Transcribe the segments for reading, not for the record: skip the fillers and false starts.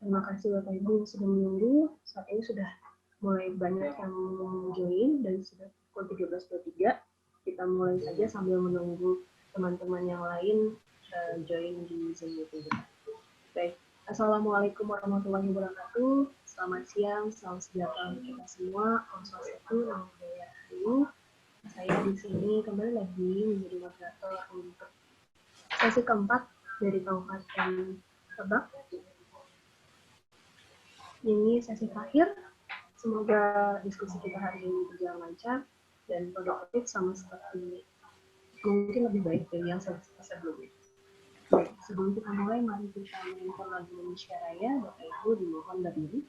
Terima kasih Bapak Ibu yang sudah menunggu. Saat ini sudah mulai banyak yang join dan sudah pukul 13.23. Kita mulai saja sambil menunggu teman-teman yang lain join di Zoom meeting kita. Baik, Assalamualaikum warahmatullahi wabarakatuh. Selamat siang, salam sejahtera untuk kita semua. Om Swastiastu, Namo Buddhaya. Hari ini saya di sini kembali lagi menjadi moderator untuk sesi keempat dari Kabupaten Lebak. Ini sesi terakhir. Semoga diskusi kita hari ini berjalan lancar dan produktif sama seperti mungkin lebih baik dari yang sebelumnya. Baik, sebelum kita mulai, mari kita menyanyikan lagu Indonesia Raya. Bapak Ibu dimohon berdiri.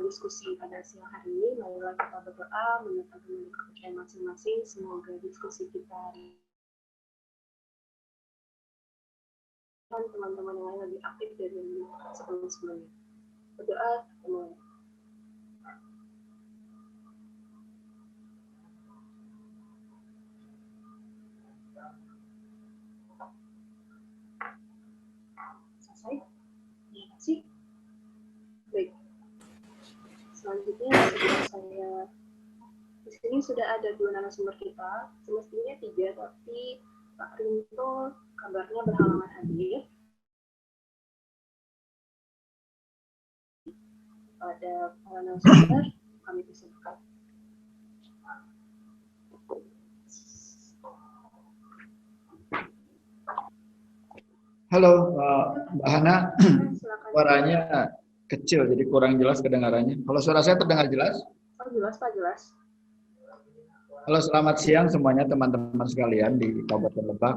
Diskusi pada siang hari ini, marilah kita berdoa menyatakan kepercayaan masing-masing. Semoga diskusi kita dan teman-teman yang lain lebih aktif dari sebelum-sebelumnya. Berdoa, mulai. Selesai? Terima kasih. Baik. Selanjutnya saya di sini sudah ada 2 narasumber kita, semestinya 3, tapi Pak Rinto kabarnya berhalangan hadir. Pada para narasumber kami persilakan. Halo Mbak Hana, suaranya kecil jadi kurang jelas kedengarannya. Kalau suara saya terdengar jelas? Oh, jelas Pak, jelas. Halo, selamat siang semuanya teman-teman sekalian di Kabupaten Lebak.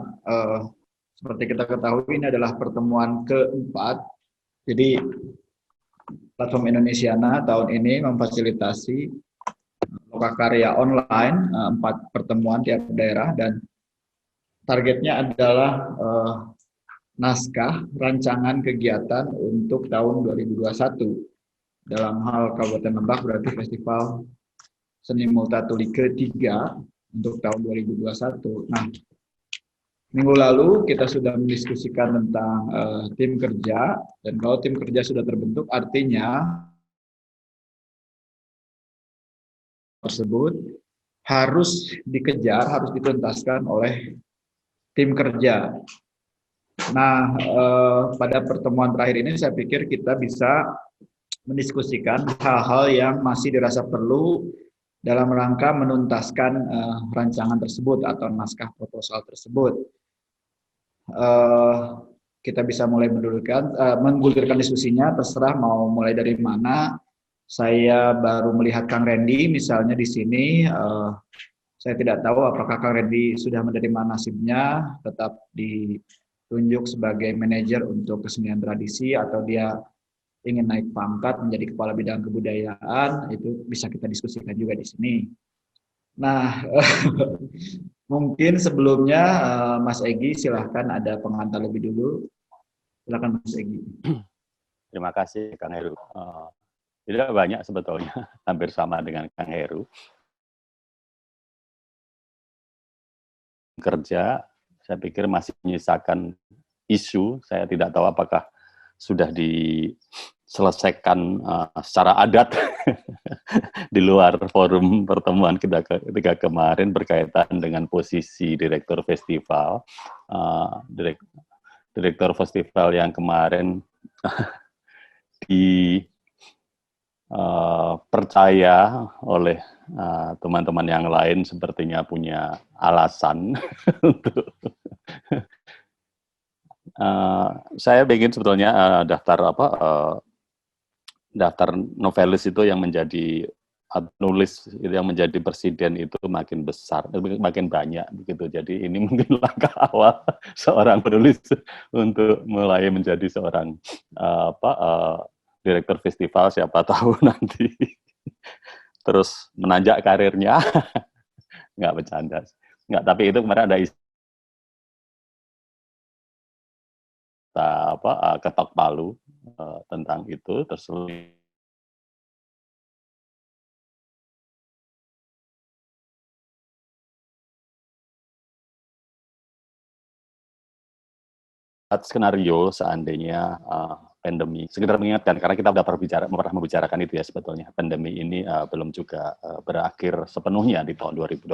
Seperti kita ketahui ini adalah pertemuan keempat. Jadi Platform Indonesiana tahun ini memfasilitasi lokakarya online 4 pertemuan tiap daerah dan targetnya adalah naskah rancangan kegiatan untuk tahun 2021. Dalam hal Kabupaten Lebak berarti Festival Seni Multatuli ketiga untuk tahun 2021. Nah, minggu lalu kita sudah mendiskusikan tentang tim kerja, dan kalau tim kerja sudah terbentuk artinya tersebut harus dikejar, harus dituntaskan oleh tim kerja. Nah, pada pertemuan terakhir ini saya pikir kita bisa mendiskusikan hal-hal yang masih dirasa perlu dalam rangka menuntaskan rancangan tersebut atau naskah proposal tersebut. Kita bisa mulai menggulirkan diskusinya, terserah mau mulai dari mana. Saya baru melihat Kang Randy misalnya di sini. Saya tidak tahu apakah Kang Randy sudah menerima nasibnya tetap ditunjuk sebagai manajer untuk kesenian tradisi atau dia ingin naik pangkat menjadi kepala bidang kebudayaan. Itu bisa kita diskusikan juga di sini. Nah, mungkin sebelumnya Mas Egi silahkan ada pengantar lebih dulu. Silakan Mas Egi. Terima kasih Kang Heru. Tidak banyak sebetulnya, hampir sama dengan Kang Heru. Kerja, saya pikir masih menyisakan isu. Saya tidak tahu apakah sudah diselesaikan secara adat di luar forum pertemuan kita ketika kemarin berkaitan dengan posisi direktur festival. Direktur festival yang kemarin dipercaya oleh teman-teman yang lain sepertinya punya alasan untuk saya ingin sebetulnya daftar novelis itu yang menjadi nulis yang menjadi presiden itu makin besar, makin banyak begitu. Jadi ini mungkin langkah awal seorang penulis untuk mulai menjadi seorang direktur festival, siapa tahu nanti terus menanjak karirnya. Nggak bercanda. Nggak, tapi itu kemarin ada ketok palu tentang itu, terus skenario seandainya pandemi. Sekedar mengingatkan, karena kita pernah membicarakan itu ya sebetulnya. Pandemi ini belum juga berakhir sepenuhnya di tahun 2021.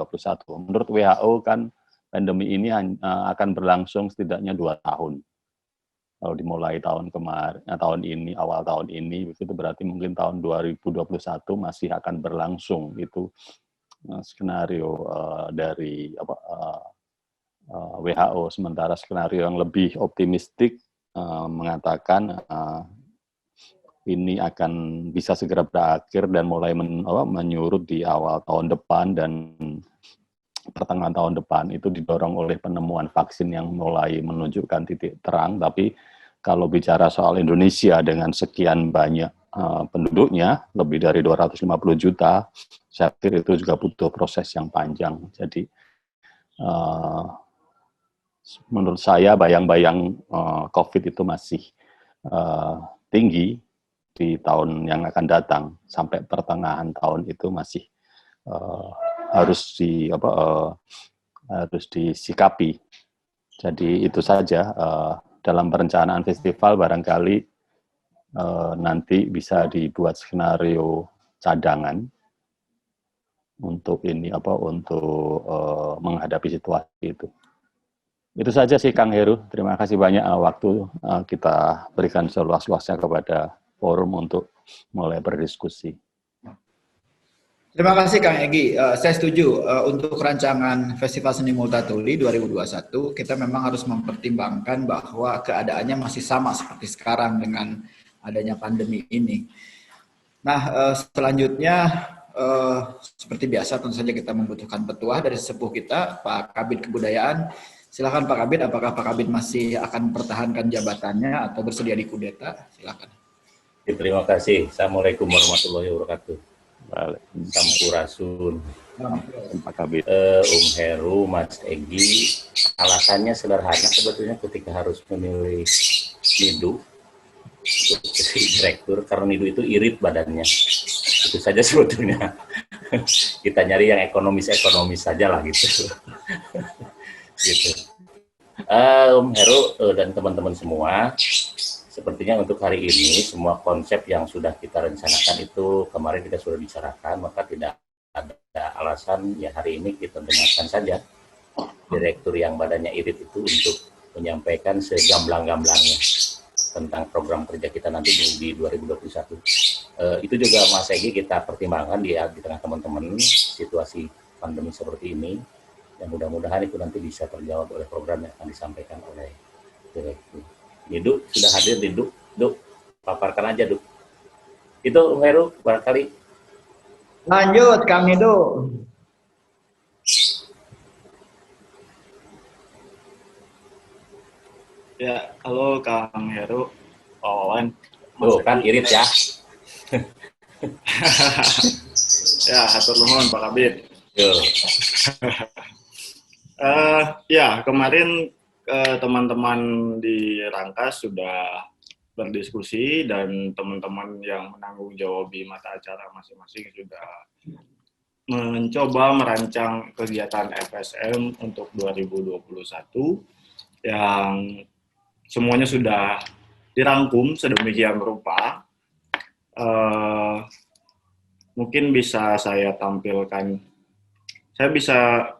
Menurut WHO kan pandemi ini akan berlangsung setidaknya 2 tahun. Kalau dimulai tahun kemarin, tahun ini, awal tahun ini, itu berarti mungkin tahun 2021 masih akan berlangsung. Itu skenario dari WHO. Sementara skenario yang lebih optimistik mengatakan ini akan bisa segera berakhir dan mulai menyurut di awal tahun depan, dan pertengahan tahun depan itu didorong oleh penemuan vaksin yang mulai menunjukkan titik terang. Tapi kalau bicara soal Indonesia dengan sekian banyak penduduknya, lebih dari 250 juta, saya pikir itu juga butuh proses yang panjang. Jadi menurut saya bayang-bayang COVID itu masih tinggi di tahun yang akan datang. Sampai pertengahan tahun itu masih harus disikapi. Jadi itu saja dalam perencanaan festival barangkali nanti bisa dibuat skenario cadangan untuk untuk menghadapi situasi itu. Itu saja sih Kang Heru. Terima kasih banyak waktu kita berikan seluas-luasnya kepada forum untuk mulai berdiskusi. Terima kasih Kang Egi. Saya setuju untuk rancangan Festival Seni Multatuli 2021 kita memang harus mempertimbangkan bahwa keadaannya masih sama seperti sekarang dengan adanya pandemi ini. Nah, selanjutnya seperti biasa tentu saja kita membutuhkan petuah dari sesepuh kita, Pak Kabid Kebudayaan. Silakan Pak Kabid, apakah Pak Kabid masih akan mempertahankan jabatannya atau bersedia dikudeta? Silakan. Terima kasih. Assalamualaikum warahmatullahi wabarakatuh. Sampurasun. Pak Kabid. Heru, Mas Egi, alasannya sederhana sebetulnya ketika harus memilih Nidu untuk jadi direktur, karena Nidu itu irit badannya. Itu saja sebetulnya. Kita nyari yang ekonomis saja lah gitu. Gitu. Heru dan teman-teman semua, sepertinya untuk hari ini semua konsep yang sudah kita rencanakan itu kemarin kita sudah bicarakan, maka tidak ada alasan ya hari ini kita dengarkan saja direktur yang badannya irit itu untuk menyampaikan segamblang-gamblangnya tentang program kerja kita nanti di 2021. Itu juga Mas Egi kita pertimbangkan di tengah teman-teman situasi pandemi seperti ini. Dan mudah-mudahan itu nanti bisa terjawab oleh program yang akan disampaikan oleh direktur. Ini Duk, sudah hadir di Duk, paparkan aja Duk. Itu Heru barangkali. Lanjut, Kang Edo. Ya, halo Kang Heru, Pak Wawan. Tuh kan irit ya. Ya, hatur nuhun Pak Kabid. Tuh. Ya, kemarin teman-teman di Rangkas sudah berdiskusi dan teman-teman yang menanggung jawab di mata acara masing-masing sudah mencoba merancang kegiatan FSM untuk 2021 yang semuanya sudah dirangkum sedemikian rupa. Mungkin bisa saya tampilkan. Saya bisa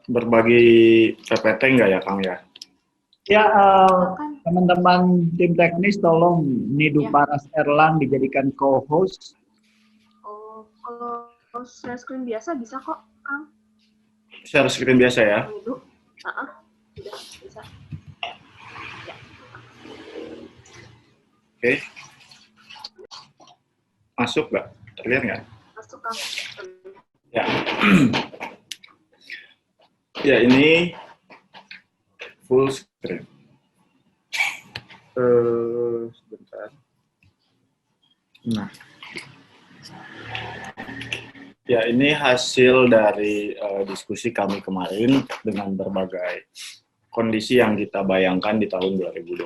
berbagi PPT nggak ya, Kang ya? Ya, teman-teman tim teknis tolong Nidu Ya. Paras Erlang dijadikan co-host. Oh, kalau share screen biasa bisa kok, Kang. Share screen biasa ya. Kang Edu. Sudah bisa. Ya. Oke. Masuk nggak? Terlihat nggak? Masuk, Kang. Ya. Ya, ini full screen. Sebentar. Nah. Ya, ini hasil dari diskusi kami kemarin dengan berbagai kondisi yang kita bayangkan di tahun 2021.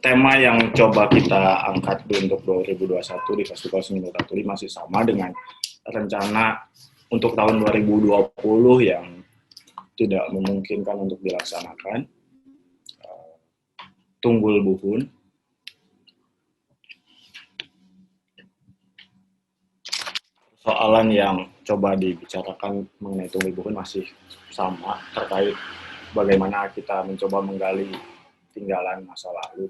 Tema yang coba kita angkat untuk 2021 di Festival Seni Multatuli masih sama dengan rencana untuk tahun 2020 yang tidak memungkinkan untuk dilaksanakan. Tunggul Buhun. Soalan yang coba dibicarakan mengenai Tunggul Buhun masih sama terkait bagaimana kita mencoba menggali tinggalan masa lalu.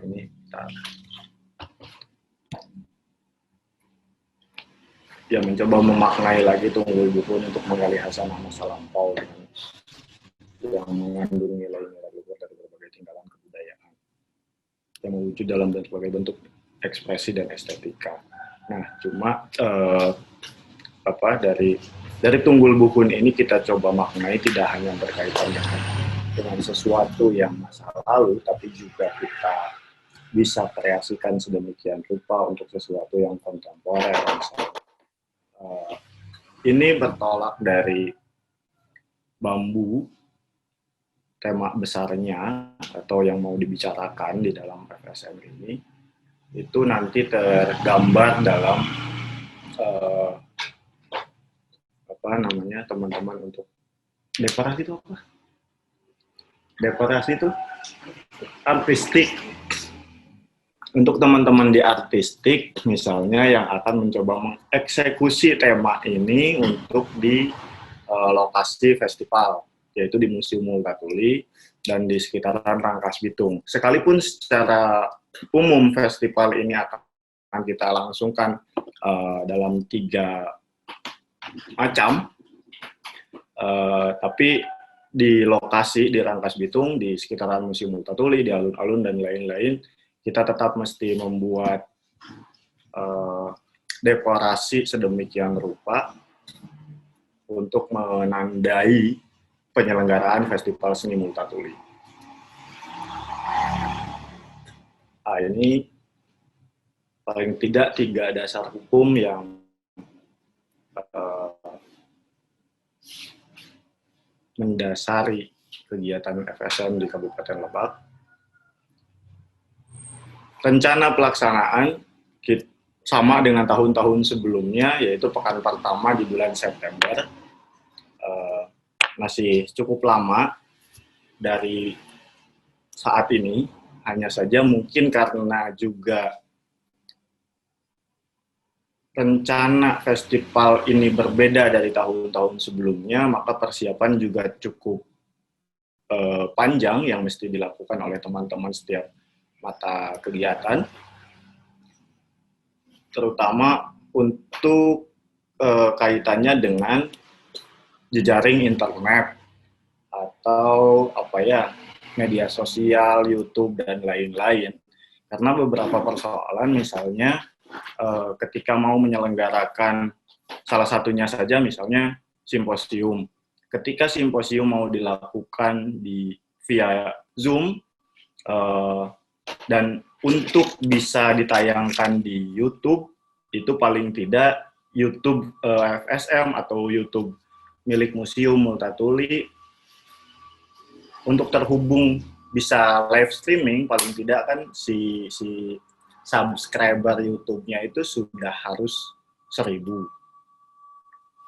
Ini kita ya mencoba memaknai lagi Tunggul Buhun untuk menggali hasanah masa lampau yang mengandung nilai-nilai luhur dari berbagai tinggalan kebudayaan yang mewujud dalam berbagai bentuk ekspresi dan estetika. Nah, cuma dari Tunggul Buhun ini kita coba maknai tidak hanya berkaitan dengan sesuatu yang masa lalu, tapi juga kita bisa kreasikan sedemikian rupa untuk sesuatu yang kontemporer. Ini bertolak dari bambu, tema besarnya atau yang mau dibicarakan di dalam FSM ini, itu nanti tergambar dalam teman-teman untuk dekorasi itu apa? Dekorasi itu artistik. Untuk teman-teman di artistik misalnya yang akan mencoba mengeksekusi tema ini untuk di lokasi festival, yaitu di Museum Multatuli dan di sekitaran Rangkas Bitung. Sekalipun secara umum festival ini akan kita langsungkan dalam 3 macam, tapi di lokasi di Rangkas Bitung, di sekitaran Museum Multatuli, di alun-alun dan lain-lain, kita tetap mesti membuat dekorasi sedemikian rupa untuk menandai penyelenggaraan Festival Seni Multatuli. Ini paling tidak 3 dasar hukum yang mendasari kegiatan FSM di Kabupaten Lebak. Rencana pelaksanaan sama dengan tahun-tahun sebelumnya, yaitu pekan pertama di bulan September. Masih cukup lama dari saat ini, hanya saja mungkin karena juga rencana festival ini berbeda dari tahun-tahun sebelumnya, maka persiapan juga cukup panjang yang mesti dilakukan oleh teman-teman setiap mata kegiatan, terutama untuk kaitannya dengan jejaring internet atau media sosial, YouTube dan lain-lain. Karena beberapa persoalan misalnya ketika mau menyelenggarakan salah satunya saja misalnya simposium. Ketika simposium mau dilakukan via Zoom dan untuk bisa ditayangkan di YouTube, itu paling tidak YouTube FSM atau YouTube milik Museum Multatuli untuk terhubung bisa live streaming, paling tidak kan si subscriber YouTube-nya itu sudah harus 1.000.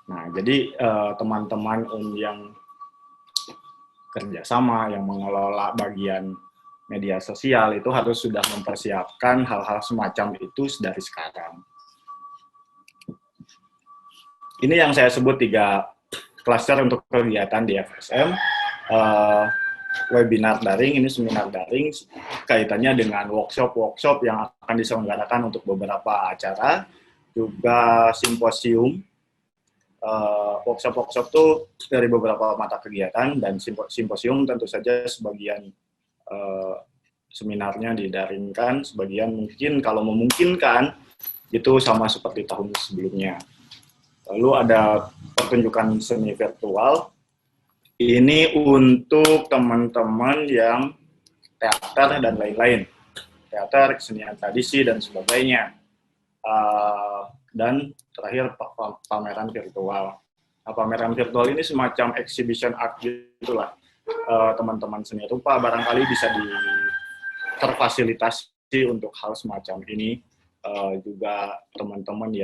Nah, jadi teman-teman yang kerjasama, yang mengelola bagian media sosial itu harus sudah mempersiapkan hal-hal semacam itu dari sekarang. Ini yang saya sebut 3 klaster untuk kegiatan di FSM. Webinar daring, ini seminar daring, kaitannya dengan workshop-workshop yang akan diselenggarakan untuk beberapa acara, juga simposium. Workshop-workshop itu dari beberapa mata kegiatan, dan simposium tentu saja sebagian seminarnya didaringkan, sebagian mungkin kalau memungkinkan itu sama seperti tahun sebelumnya. Lalu ada pertunjukan seni virtual, ini untuk teman-teman yang teater dan lain-lain, teater, kesenian tradisi dan sebagainya, dan terakhir pameran virtual. Nah, pameran virtual ini semacam exhibition art gitulah. Teman-teman seni rupa barangkali bisa terfasilitasi untuk hal semacam ini. Juga teman-teman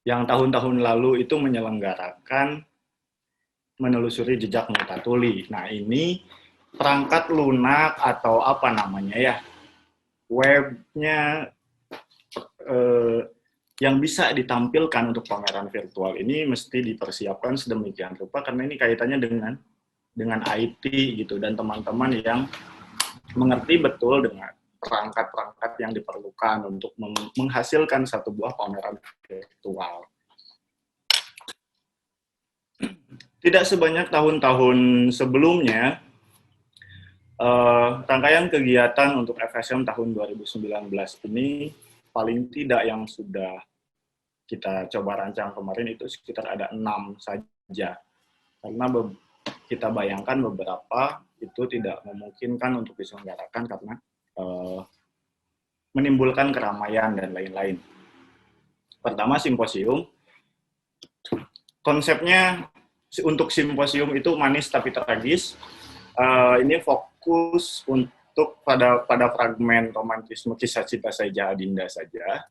yang tahun-tahun lalu itu menyelenggarakan menelusuri jejak Multatuli. Nah, ini perangkat lunak atau apa namanya ya, webnya yang bisa ditampilkan untuk pameran virtual ini mesti dipersiapkan sedemikian rupa, karena ini kaitannya dengan IT gitu, dan teman-teman yang mengerti betul dengan perangkat-perangkat yang diperlukan untuk menghasilkan satu buah pameran virtual. Tidak sebanyak tahun-tahun sebelumnya, rangkaian kegiatan untuk FSM tahun 2019 ini paling tidak yang sudah kita coba rancang kemarin itu sekitar ada 6 saja. Karena kita bayangkan beberapa itu tidak memungkinkan untuk diselenggarakan karena menimbulkan keramaian dan lain-lain. Pertama, simposium. Konsepnya untuk simposium itu manis tapi tragis. Ini fokus untuk pada fragmen romantisme kisah cinta Saijah Adinda saja.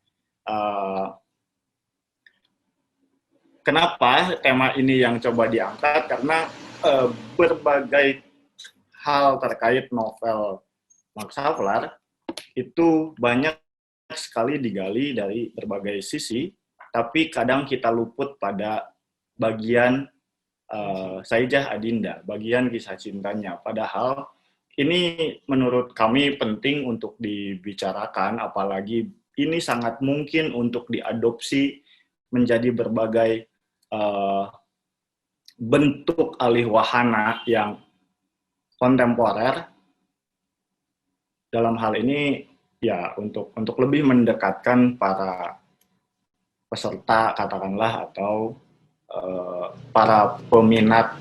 Kenapa tema ini yang coba diangkat? Karena berbagai hal terkait novel Max Havelaar itu banyak sekali digali dari berbagai sisi, tapi kadang kita luput pada bagian Saijah Adinda, bagian kisah cintanya. Padahal ini menurut kami penting untuk dibicarakan, apalagi ini sangat mungkin untuk diadopsi menjadi berbagai bentuk alih wahana yang kontemporer. Dalam hal ini ya untuk lebih mendekatkan para peserta katakanlah, atau para peminat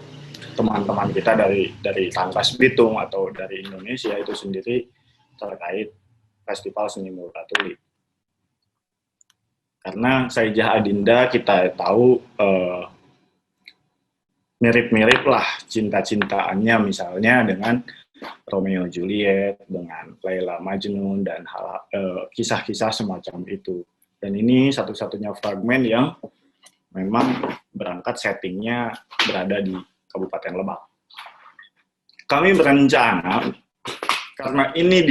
teman-teman kita dari Tangkas Bitung atau dari Indonesia itu sendiri terkait Festival Seni Multatuli. Karena Saijah Adinda kita tahu mirip-mirip lah cinta-cintaannya misalnya dengan Romeo Juliet, dengan Laila Majnun, dan kisah-kisah semacam itu. Dan ini satu-satunya fragmen yang memang berangkat settingnya berada di Kabupaten Lebak. Kami berencana, karena ini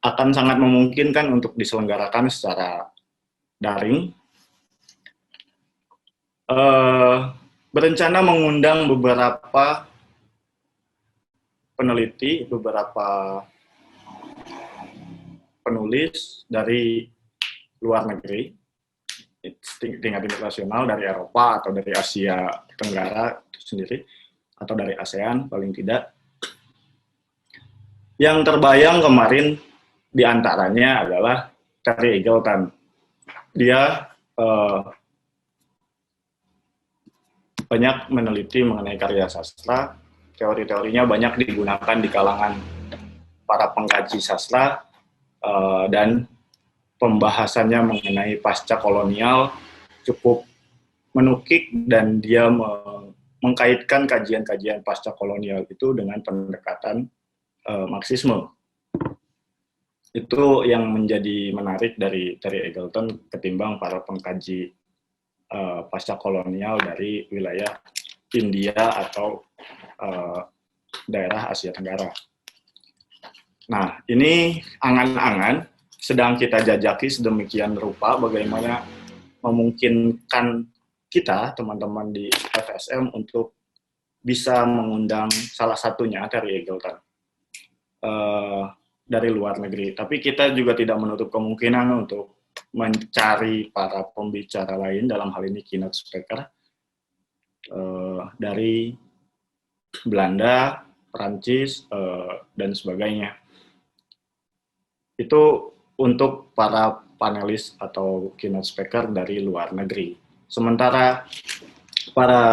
akan sangat memungkinkan untuk diselenggarakan secara daring, berencana mengundang beberapa peneliti, beberapa penulis dari luar negeri, tingkat internasional, dari Eropa atau dari Asia Tenggara itu sendiri, atau dari ASEAN paling tidak, Yang terbayang kemarin diantaranya adalah Terry Eagleton. Dia banyak meneliti mengenai karya sastra, teori-teorinya banyak digunakan di kalangan para pengkaji sastra, dan pembahasannya mengenai pasca kolonial cukup menukik, dan dia mengkaitkan kajian-kajian pasca kolonial itu dengan pendekatan Marxisme. Itu yang menjadi menarik dari Terry Eagleton ketimbang para pengkaji pasca kolonial dari wilayah India atau daerah Asia Tenggara. Nah, ini angan-angan sedang kita jajaki sedemikian rupa bagaimana memungkinkan kita, teman-teman di FSM, untuk bisa mengundang salah satunya Terry Eagleton dari luar negeri. Tapi kita juga tidak menutup kemungkinan untuk mencari para pembicara lain, dalam hal ini keynote speaker, dari Belanda, Perancis, dan sebagainya. Itu untuk para panelis atau keynote speaker dari luar negeri. Sementara para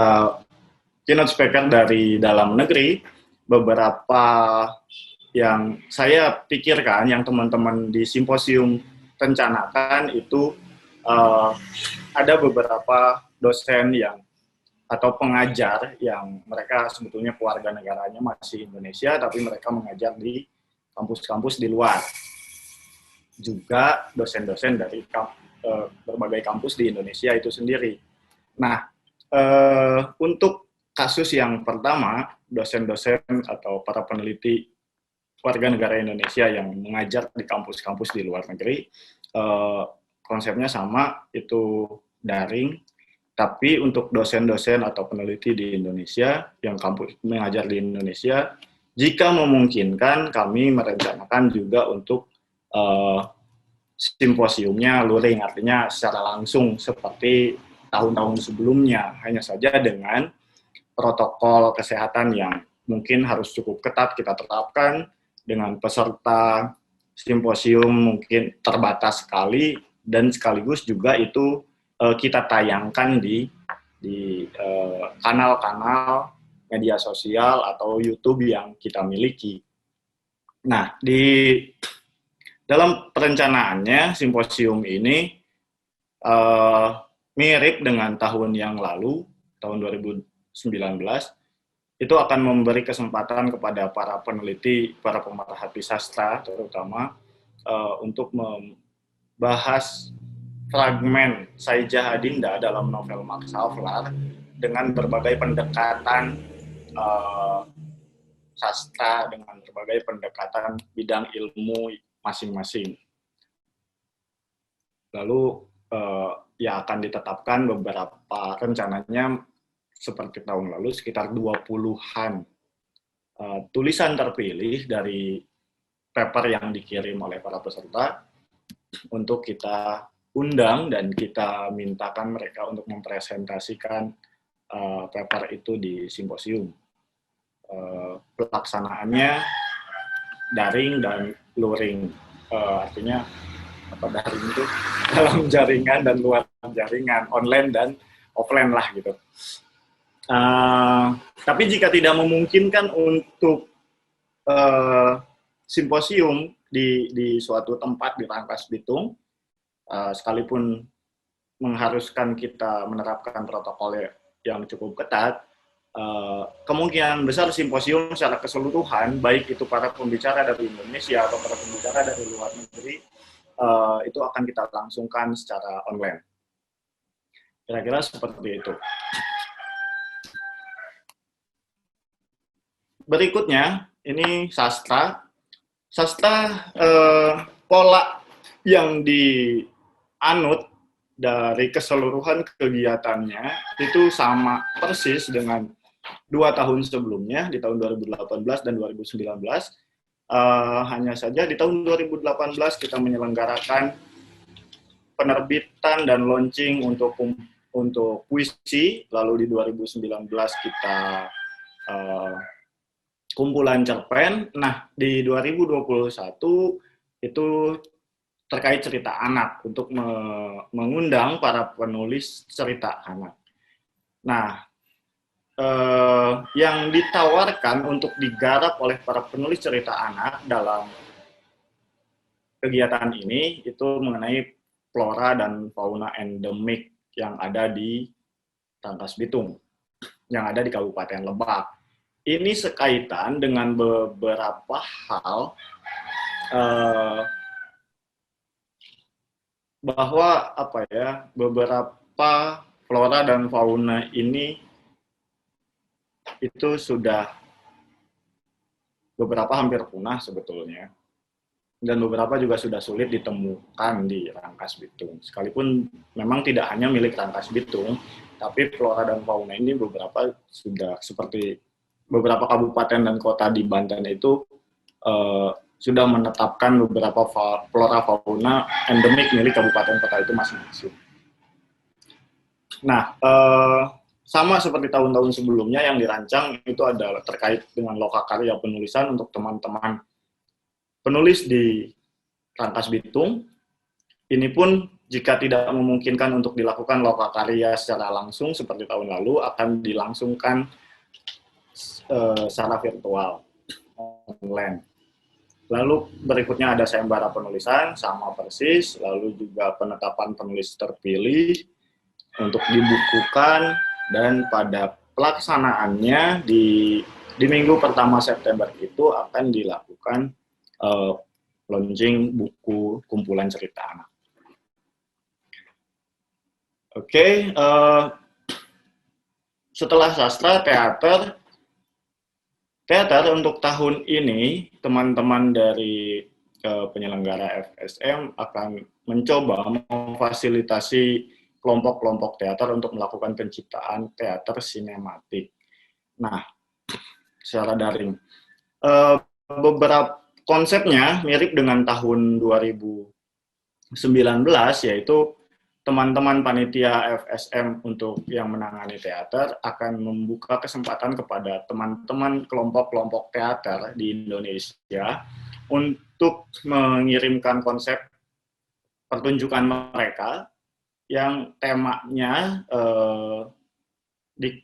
keynote speaker dari dalam negeri, beberapa yang saya pikirkan, yang teman-teman di simposium rencanakan itu, ada beberapa dosen yang atau pengajar yang mereka sebetulnya keluarga negaranya masih Indonesia, tapi mereka mengajar di kampus-kampus di luar. Juga dosen-dosen dari berbagai kampus di Indonesia itu sendiri. Nah, untuk kasus yang pertama, dosen-dosen atau para peneliti warga negara Indonesia yang mengajar di kampus-kampus di luar negeri, konsepnya sama, itu daring. Tapi untuk dosen-dosen atau peneliti di Indonesia yang kampus mengajar di Indonesia, jika memungkinkan kami merencanakan juga untuk simposiumnya luring, artinya secara langsung seperti tahun-tahun sebelumnya, hanya saja dengan protokol kesehatan yang mungkin harus cukup ketat kita terapkan, dengan peserta simposium mungkin terbatas sekali, dan sekaligus juga itu kita tayangkan di kanal-kanal media sosial atau YouTube yang kita miliki. Nah, di dalam perencanaannya simposium ini mirip dengan tahun yang lalu, tahun 2019, itu akan memberi kesempatan kepada para peneliti, para pemerhati sastra terutama, untuk membahas fragmen Saijah Adinda dalam novel Max Havelaar dengan berbagai pendekatan sastra, dengan berbagai pendekatan bidang ilmu masing-masing. Lalu ya akan ditetapkan beberapa, rencananya seperti tahun lalu sekitar 20-an tulisan terpilih dari paper yang dikirim oleh para peserta untuk kita undang dan kita mintakan mereka untuk mempresentasikan paper itu di simposium. Pelaksanaannya daring dan luring, artinya apa daring itu dalam jaringan dan luar jaringan, online dan offline lah gitu. Tapi jika tidak memungkinkan untuk simposium di suatu tempat di Rangkas Bitung, sekalipun mengharuskan kita menerapkan protokol yang cukup ketat, kemungkinan besar simposium secara keseluruhan, baik itu para pembicara dari Indonesia atau para pembicara dari luar negeri, itu akan kita langsungkan secara online. Kira-kira seperti itu. Berikutnya, ini sastra. Sastra, pola yang dianut dari keseluruhan kegiatannya itu sama persis dengan 2 tahun sebelumnya, di tahun 2018 dan 2019. Hanya saja di tahun 2018 kita menyelenggarakan penerbitan dan launching untuk puisi, lalu di 2019 kita kumpulan cerpen. Nah, di 2021 itu terkait cerita anak untuk mengundang para penulis cerita anak. Nah, yang ditawarkan untuk digarap oleh para penulis cerita anak dalam kegiatan ini itu mengenai flora dan fauna endemik yang ada di Rangkas Bitung, yang ada di Kabupaten Lebak. Ini sekaitan dengan beberapa hal bahwa beberapa flora dan fauna ini itu sudah beberapa hampir punah sebetulnya, dan beberapa juga sudah sulit ditemukan di Rangkas Bitung. Sekalipun memang tidak hanya milik Rangkas Bitung, tapi flora dan fauna ini beberapa sudah seperti beberapa kabupaten dan kota di Banten itu sudah menetapkan beberapa flora fauna endemik milik kabupaten kota itu masing-masing. Nah, sama seperti tahun-tahun sebelumnya yang dirancang itu adalah terkait dengan lokakarya penulisan untuk teman-teman penulis di Rangkas Bitung. Ini pun jika tidak memungkinkan untuk dilakukan lokakarya secara langsung seperti tahun lalu, akan dilangsungkan secara virtual, online. Lalu berikutnya ada sayembara penulisan, sama persis, lalu juga penetapan penulis terpilih untuk dibukukan, dan pada pelaksanaannya di minggu pertama September itu akan dilakukan launching buku kumpulan cerita anak. Oke, setelah sastra, teater untuk tahun ini, teman-teman dari penyelenggara FSM akan mencoba memfasilitasi kelompok-kelompok teater untuk melakukan penciptaan teater sinematik. Nah, secara daring. Beberapa konsepnya mirip dengan tahun 2019, yaitu teman-teman panitia FSM untuk yang menangani teater akan membuka kesempatan kepada teman-teman kelompok-kelompok teater di Indonesia untuk mengirimkan konsep pertunjukan mereka yang temanya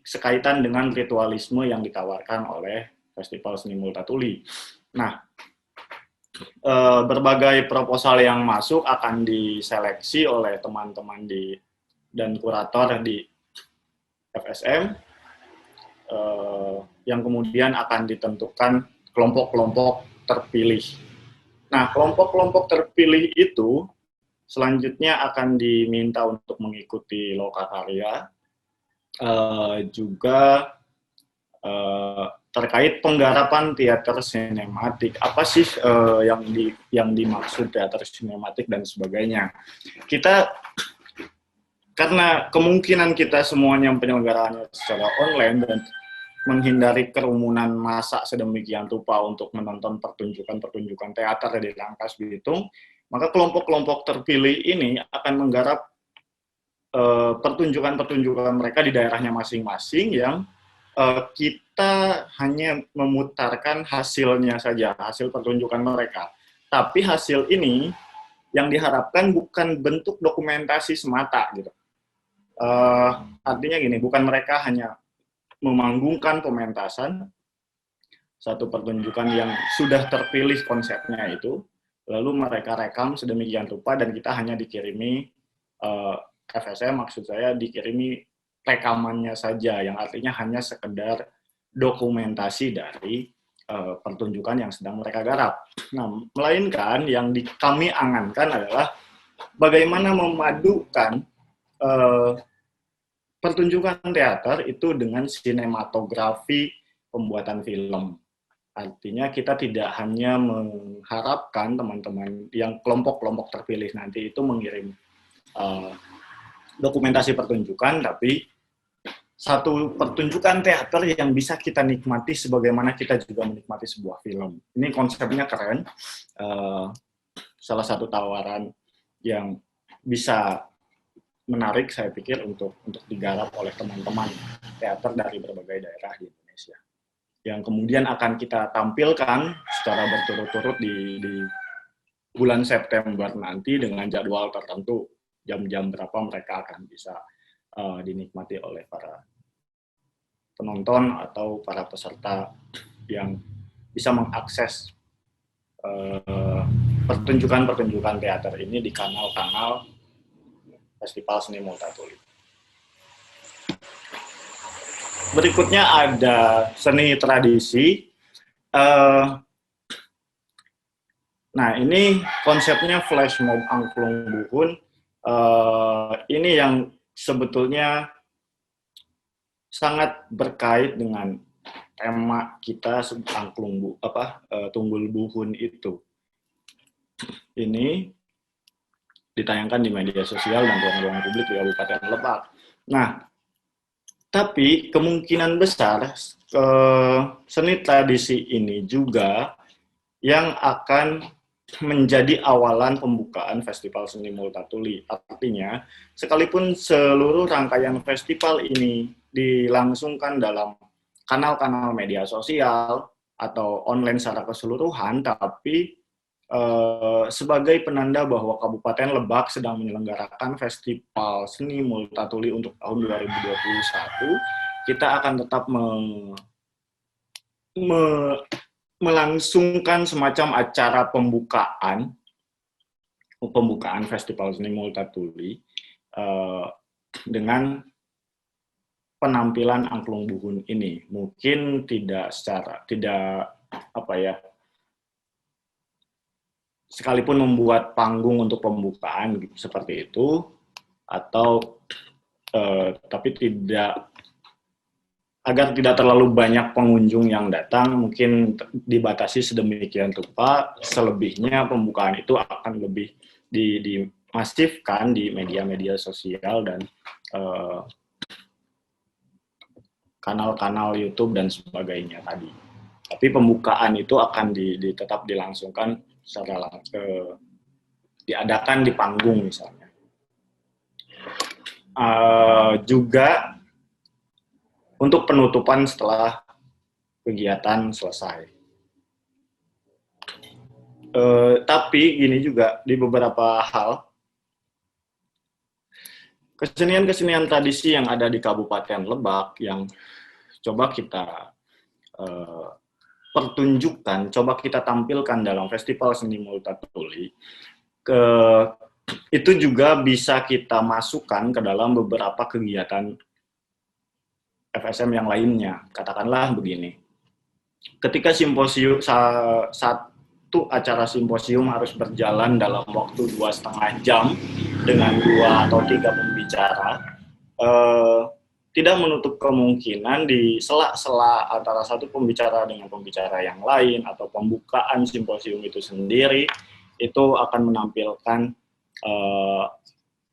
sekaitan dengan ritualisme yang ditawarkan oleh Festival Seni Multatuli. Nah, berbagai proposal yang masuk akan diseleksi oleh teman-teman dan kurator di FSM, yang kemudian akan ditentukan kelompok-kelompok terpilih. Nah, kelompok-kelompok terpilih itu selanjutnya akan diminta untuk mengikuti lokakarya, juga terkait penggarapan teater sinematik. Apa sih yang dimaksud teater sinematik dan sebagainya. Karena kemungkinan kita semuanya penyelenggaraannya secara online dan menghindari kerumunan massa sedemikian rupa untuk menonton pertunjukan-pertunjukan teater di Rangkas Bitung, maka kelompok-kelompok terpilih ini akan menggarap pertunjukan-pertunjukan mereka di daerahnya masing-masing yang kita hanya memutarkan hasilnya saja, hasil pertunjukan mereka. Tapi hasil ini yang diharapkan bukan bentuk dokumentasi semata, gitu. Artinya gini, bukan mereka hanya memanggungkan pementasan satu pertunjukan yang sudah terpilih konsepnya itu, lalu mereka rekam sedemikian rupa dan kita hanya dikirimi FSM, maksud saya dikirimi rekamannya saja, yang artinya hanya sekedar dokumentasi dari pertunjukan yang sedang mereka garap. Nah, melainkan yang kami angankan adalah bagaimana memadukan pertunjukan teater itu dengan sinematografi pembuatan film. Artinya kita tidak hanya mengharapkan teman-teman yang kelompok-kelompok terpilih nanti itu mengirim dokumentasi pertunjukan, tapi satu pertunjukan teater yang bisa kita nikmati sebagaimana kita juga menikmati sebuah film. Ini konsepnya keren. Salah satu tawaran yang bisa menarik saya pikir untuk digarap oleh teman-teman teater dari berbagai daerah di Indonesia. yang kemudian akan kita tampilkan secara berturut-turut di bulan September nanti dengan jadwal tertentu, jam-jam berapa mereka akan bisa dinikmati oleh para penonton atau para peserta yang bisa mengakses pertunjukan-pertunjukan teater ini di kanal-kanal Festival Seni Multatuli. Berikutnya ada seni tradisi. Nah, ini konsepnya flash mob angklung buhun. Ini yang sebetulnya sangat berkait dengan tema kita angklung tunggul buhun itu. Ini ditayangkan di media sosial dan ruang-ruang publik di Kabupaten Lebak. Nah, tapi kemungkinan besar seni tradisi ini juga yang akan menjadi awalan pembukaan Festival Seni Multatuli. Artinya, sekalipun seluruh rangkaian festival ini dilangsungkan dalam kanal-kanal media sosial atau online secara keseluruhan, tapi sebagai penanda bahwa Kabupaten Lebak sedang menyelenggarakan Festival Seni Multatuli untuk tahun 2021, kita akan tetap melangsungkan semacam acara pembukaan Festival Seni Multatuli dengan penampilan angklung buhun ini. Mungkin sekalipun membuat panggung untuk pembukaan seperti itu, atau tapi agar tidak terlalu banyak pengunjung yang datang, mungkin dibatasi sedemikian rupa. Selebihnya pembukaan itu akan lebih dimasifkan di media-media sosial dan kanal-kanal YouTube dan sebagainya tadi. Tapi pembukaan itu akan tetap dilangsungkan secara diadakan di panggung misalnya. Juga untuk penutupan setelah kegiatan selesai. Tapi gini juga, di beberapa hal, kesenian-kesenian tradisi yang ada di Kabupaten Lebak yang coba kita pertunjukkan, coba kita tampilkan dalam Festival Seni Multatuli, itu juga bisa kita masukkan ke dalam beberapa kegiatan FSM yang lainnya. Katakanlah begini, ketika simposium, satu acara simposium harus berjalan dalam waktu 2,5 jam dengan 2 atau 3 pembicara, tidak menutup kemungkinan di sela-sela antara satu pembicara dengan pembicara yang lain atau pembukaan simposium itu sendiri, itu akan menampilkan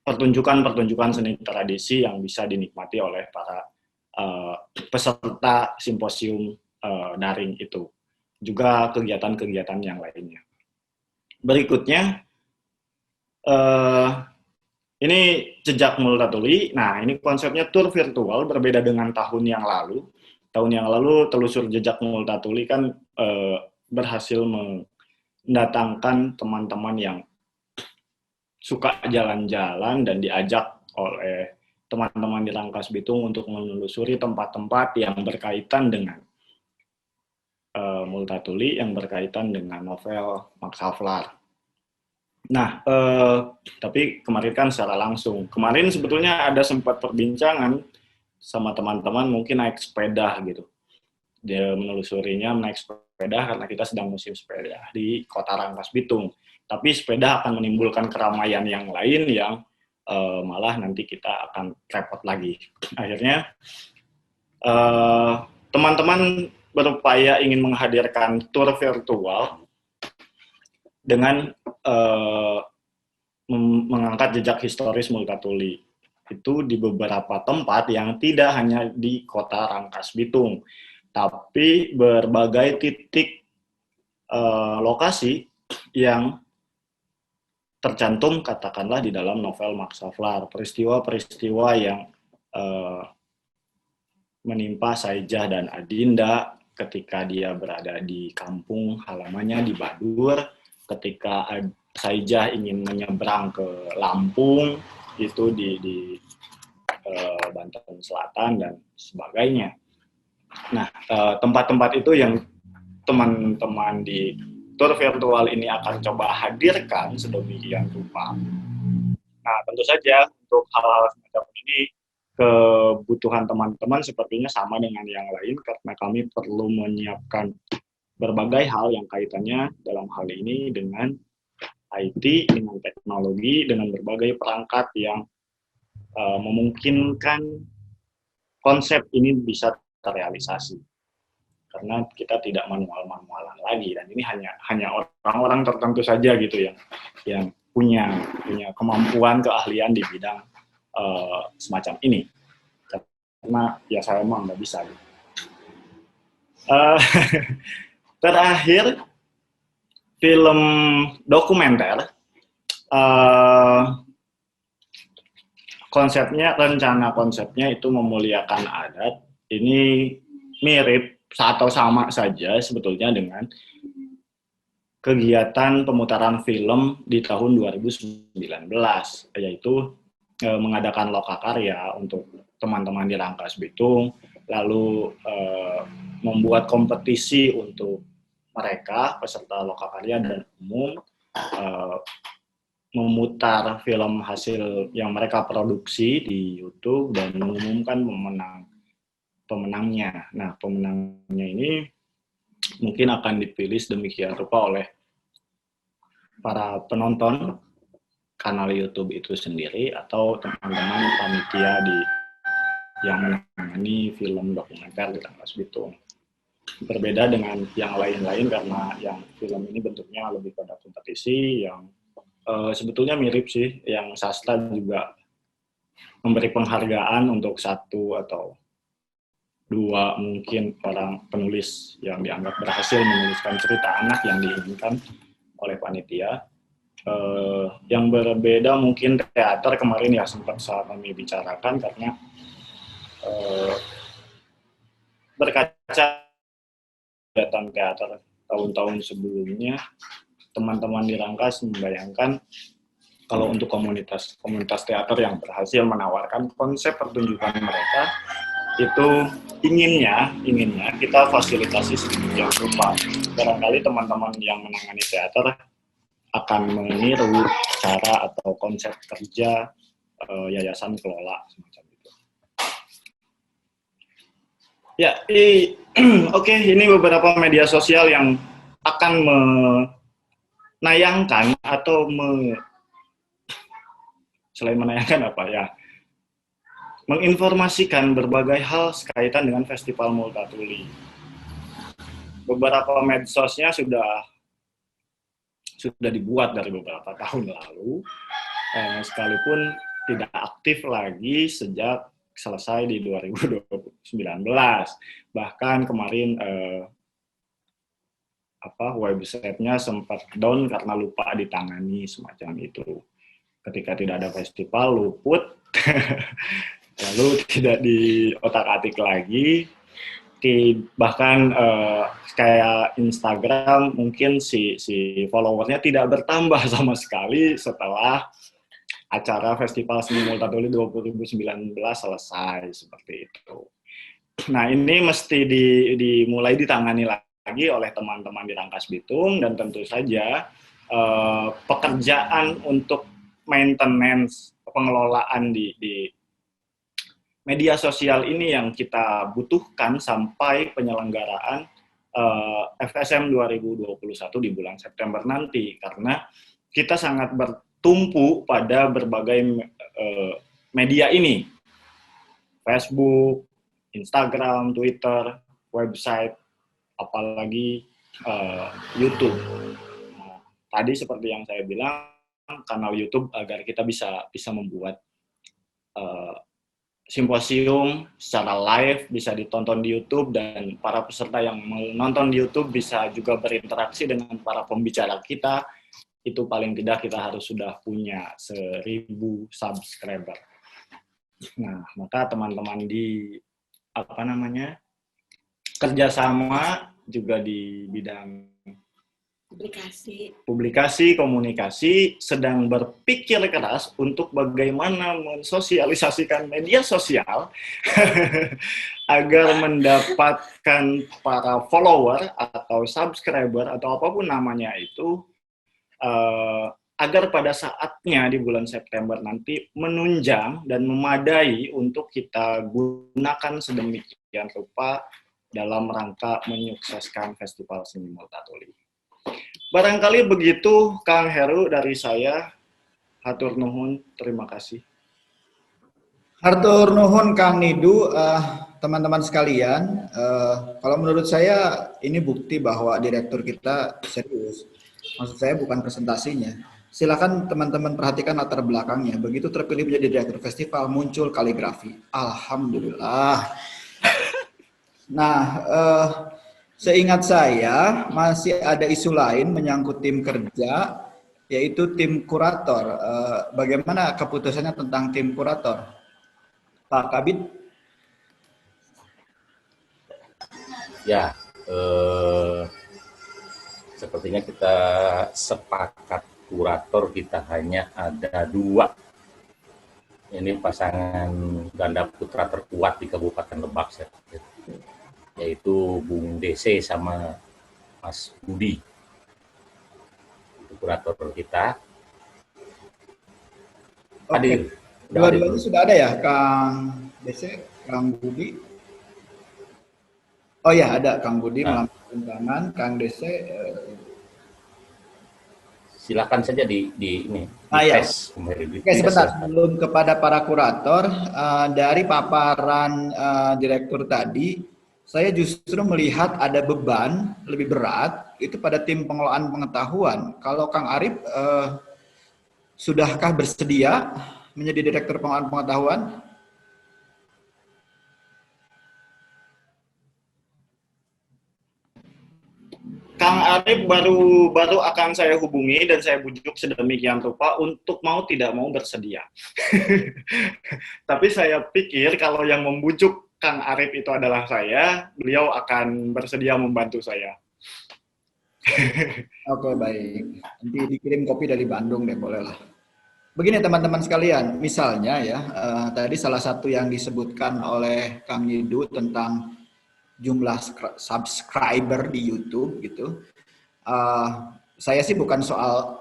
pertunjukan-pertunjukan seni tradisi yang bisa dinikmati oleh para peserta simposium daring itu. Juga kegiatan-kegiatan yang lainnya. Berikutnya, ini Jejak Multatuli. Nah, ini konsepnya tour virtual, berbeda dengan tahun yang lalu. Tahun yang lalu Telusur Jejak Multatuli kan berhasil mendatangkan teman-teman yang suka jalan-jalan dan diajak oleh teman-teman di Rangkas Bitung untuk menelusuri tempat-tempat yang berkaitan dengan Multatuli, yang berkaitan dengan novel Max Havelaar. Nah, tapi kemarin kan secara langsung. Kemarin sebetulnya ada sempat perbincangan sama teman-teman, mungkin naik sepeda gitu. Dia menelusurinya naik sepeda karena kita sedang musim sepeda di Kota Rangkas Bitung. Tapi sepeda akan menimbulkan keramaian yang lain yang malah nanti kita akan repot lagi. Akhirnya teman-teman berupaya ingin menghadirkan tour virtual dengan mengangkat jejak historis Multatuli. Itu di beberapa tempat yang tidak hanya di Kota Rangkas Bitung, tapi berbagai titik lokasi yang tercantum katakanlah di dalam novel Max Havelaar, peristiwa-peristiwa yang menimpa Saijah dan Adinda, ketika dia berada di kampung halamannya di Badur, ketika Saijah ingin menyeberang ke Lampung, itu di Banten Selatan dan sebagainya. Nah, tempat-tempat itu yang teman-teman di tour virtual ini akan coba hadirkan sedemikian rupa. Nah, tentu saja untuk hal-hal semacam ini, kebutuhan teman-teman sepertinya sama dengan yang lain, karena kami perlu menyiapkan berbagai hal yang kaitannya dalam hal ini dengan IT, dengan teknologi, dengan berbagai perangkat yang memungkinkan konsep ini bisa terrealisasi. Karena kita tidak manual-manualan lagi, dan ini hanya orang-orang tertentu saja gitu yang punya kemampuan, keahlian di bidang semacam ini. Karena ya saya emang nggak bisa. Gitu. Terakhir, film dokumenter, rencana konsepnya itu memuliakan adat. Ini mirip atau sama saja sebetulnya dengan kegiatan pemutaran film di tahun 2019, yaitu mengadakan lokakarya untuk teman-teman di Rangkas Bitung, lalu membuat kompetisi untuk mereka, peserta lokakarya dan umum, memutar film hasil yang mereka produksi di YouTube dan mengumumkan pemenangnya. Nah, pemenangnya ini mungkin akan dipilih sedemikian rupa oleh para penonton kanal YouTube itu sendiri atau teman-teman panitia yang menangani film dokumenter di Rangkas Bitung. Berbeda dengan yang lain-lain karena yang film ini bentuknya lebih pada kompetisi, yang sebetulnya mirip sih, yang Sastra juga memberi penghargaan untuk satu atau dua mungkin orang penulis yang dianggap berhasil menuliskan cerita anak yang diinginkan oleh panitia. Yang berbeda mungkin teater kemarin ya sempat kami bicarakan, karena berkaca kegiatan teater tahun-tahun sebelumnya, teman-teman di Rangkas membayangkan kalau untuk komunitas teater yang berhasil menawarkan konsep pertunjukan mereka, itu inginnya kita fasilitasi sedemikian rupa. Barangkali teman-teman yang menangani teater akan meniru cara atau konsep kerja yayasan kelola semacam itu. Ya, oke, ini beberapa media sosial yang akan menayangkan atau selain menayangkan apa ya, menginformasikan berbagai hal kaitan dengan Festival Multatuli. Beberapa medsosnya sudah dibuat dari beberapa tahun lalu, sekalipun tidak aktif lagi sejak selesai di 2019. Bahkan kemarin websitenya sempat down karena lupa ditangani semacam itu. Ketika tidak ada festival, luput, lalu tidak diotak-atik lagi. Bahkan kayak Instagram mungkin si followernya tidak bertambah sama sekali setelah acara Festival Seni Multatuli 2019 selesai, seperti itu. Nah, ini mesti dimulai ditangani lagi oleh teman-teman di Rangkas Bitung, dan tentu saja pekerjaan untuk maintenance pengelolaan di media sosial ini yang kita butuhkan sampai penyelenggaraan FSM 2021 di bulan September nanti, karena kita sangat bertumpu pada berbagai media ini, Facebook, Instagram, Twitter, website, apalagi YouTube. Nah, tadi seperti yang saya bilang, kanal YouTube agar kita bisa membuat simposium secara live, bisa ditonton di YouTube, dan para peserta yang menonton di YouTube bisa juga berinteraksi dengan para pembicara kita. Itu paling tidak kita harus sudah punya 1.000 subscriber. Nah, maka teman-teman di kerjasama juga di bidang publikasi, komunikasi, sedang berpikir keras untuk bagaimana mensosialisasikan media sosial agar mendapatkan para follower atau subscriber atau apapun namanya itu, agar pada saatnya di bulan September nanti menunjang dan memadai untuk kita gunakan sedemikian rupa dalam rangka menyukseskan Festival Seni Multatuli. Barangkali begitu, Kang Heru, dari saya. Hatur nuhun, terima kasih. Hatur nuhun Kang Nidu, teman-teman sekalian. Kalau menurut saya ini bukti bahwa direktur kita serius. Maksud saya bukan presentasinya. Silakan teman-teman perhatikan latar belakangnya. Begitu terpilih menjadi direktur festival, muncul kaligrafi. Alhamdulillah. Nah, seingat saya masih ada isu lain menyangkut tim kerja, yaitu tim kurator. Bagaimana keputusannya tentang tim kurator, Pak Kabid? Ya, sepertinya kita sepakat kurator kita hanya ada 2. Ini pasangan ganda putra terkuat di Kabupaten Lebak, yaitu Bung DC sama Mas Budi. Itu kurator kita. Hadir. Dua-duanya sudah ada ya, Kang DC, Kang Budi? Oh ya, ada Kang Budi melambaikan tangan, Kang DC. Silakan saja di ini. Ya. Tes. Oke, sebentar. Sebelum kepada para kurator, dari paparan direktur tadi, saya justru melihat ada beban lebih berat itu pada tim pengelolaan pengetahuan. Kalau Kang Arif, sudahkah bersedia menjadi direktur pengelolaan pengetahuan? Kang Arif baru akan saya hubungi dan saya bujuk sedemikian rupa untuk mau tidak mau bersedia. Tapi saya pikir kalau yang membujuk Kang Arif itu adalah saya, beliau akan bersedia membantu saya. Oke, baik. Nanti dikirim kopi dari Bandung deh, boleh lah. Begini teman-teman sekalian, misalnya ya, tadi salah satu yang disebutkan oleh Kang Yidu tentang jumlah subscriber di YouTube gitu. Saya sih bukan soal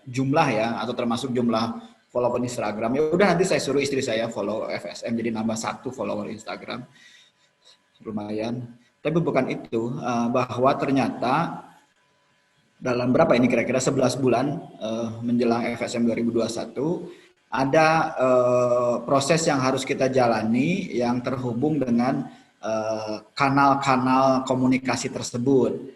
jumlah ya, atau termasuk jumlah follower Instagram. Ya udah nanti saya suruh istri saya follow FSM jadi nambah 1 follower Instagram. Lumayan. Tapi bukan itu, bahwa ternyata dalam berapa ini kira-kira 11 bulan menjelang FSM 2021 ada proses yang harus kita jalani yang terhubung dengan kanal-kanal komunikasi tersebut.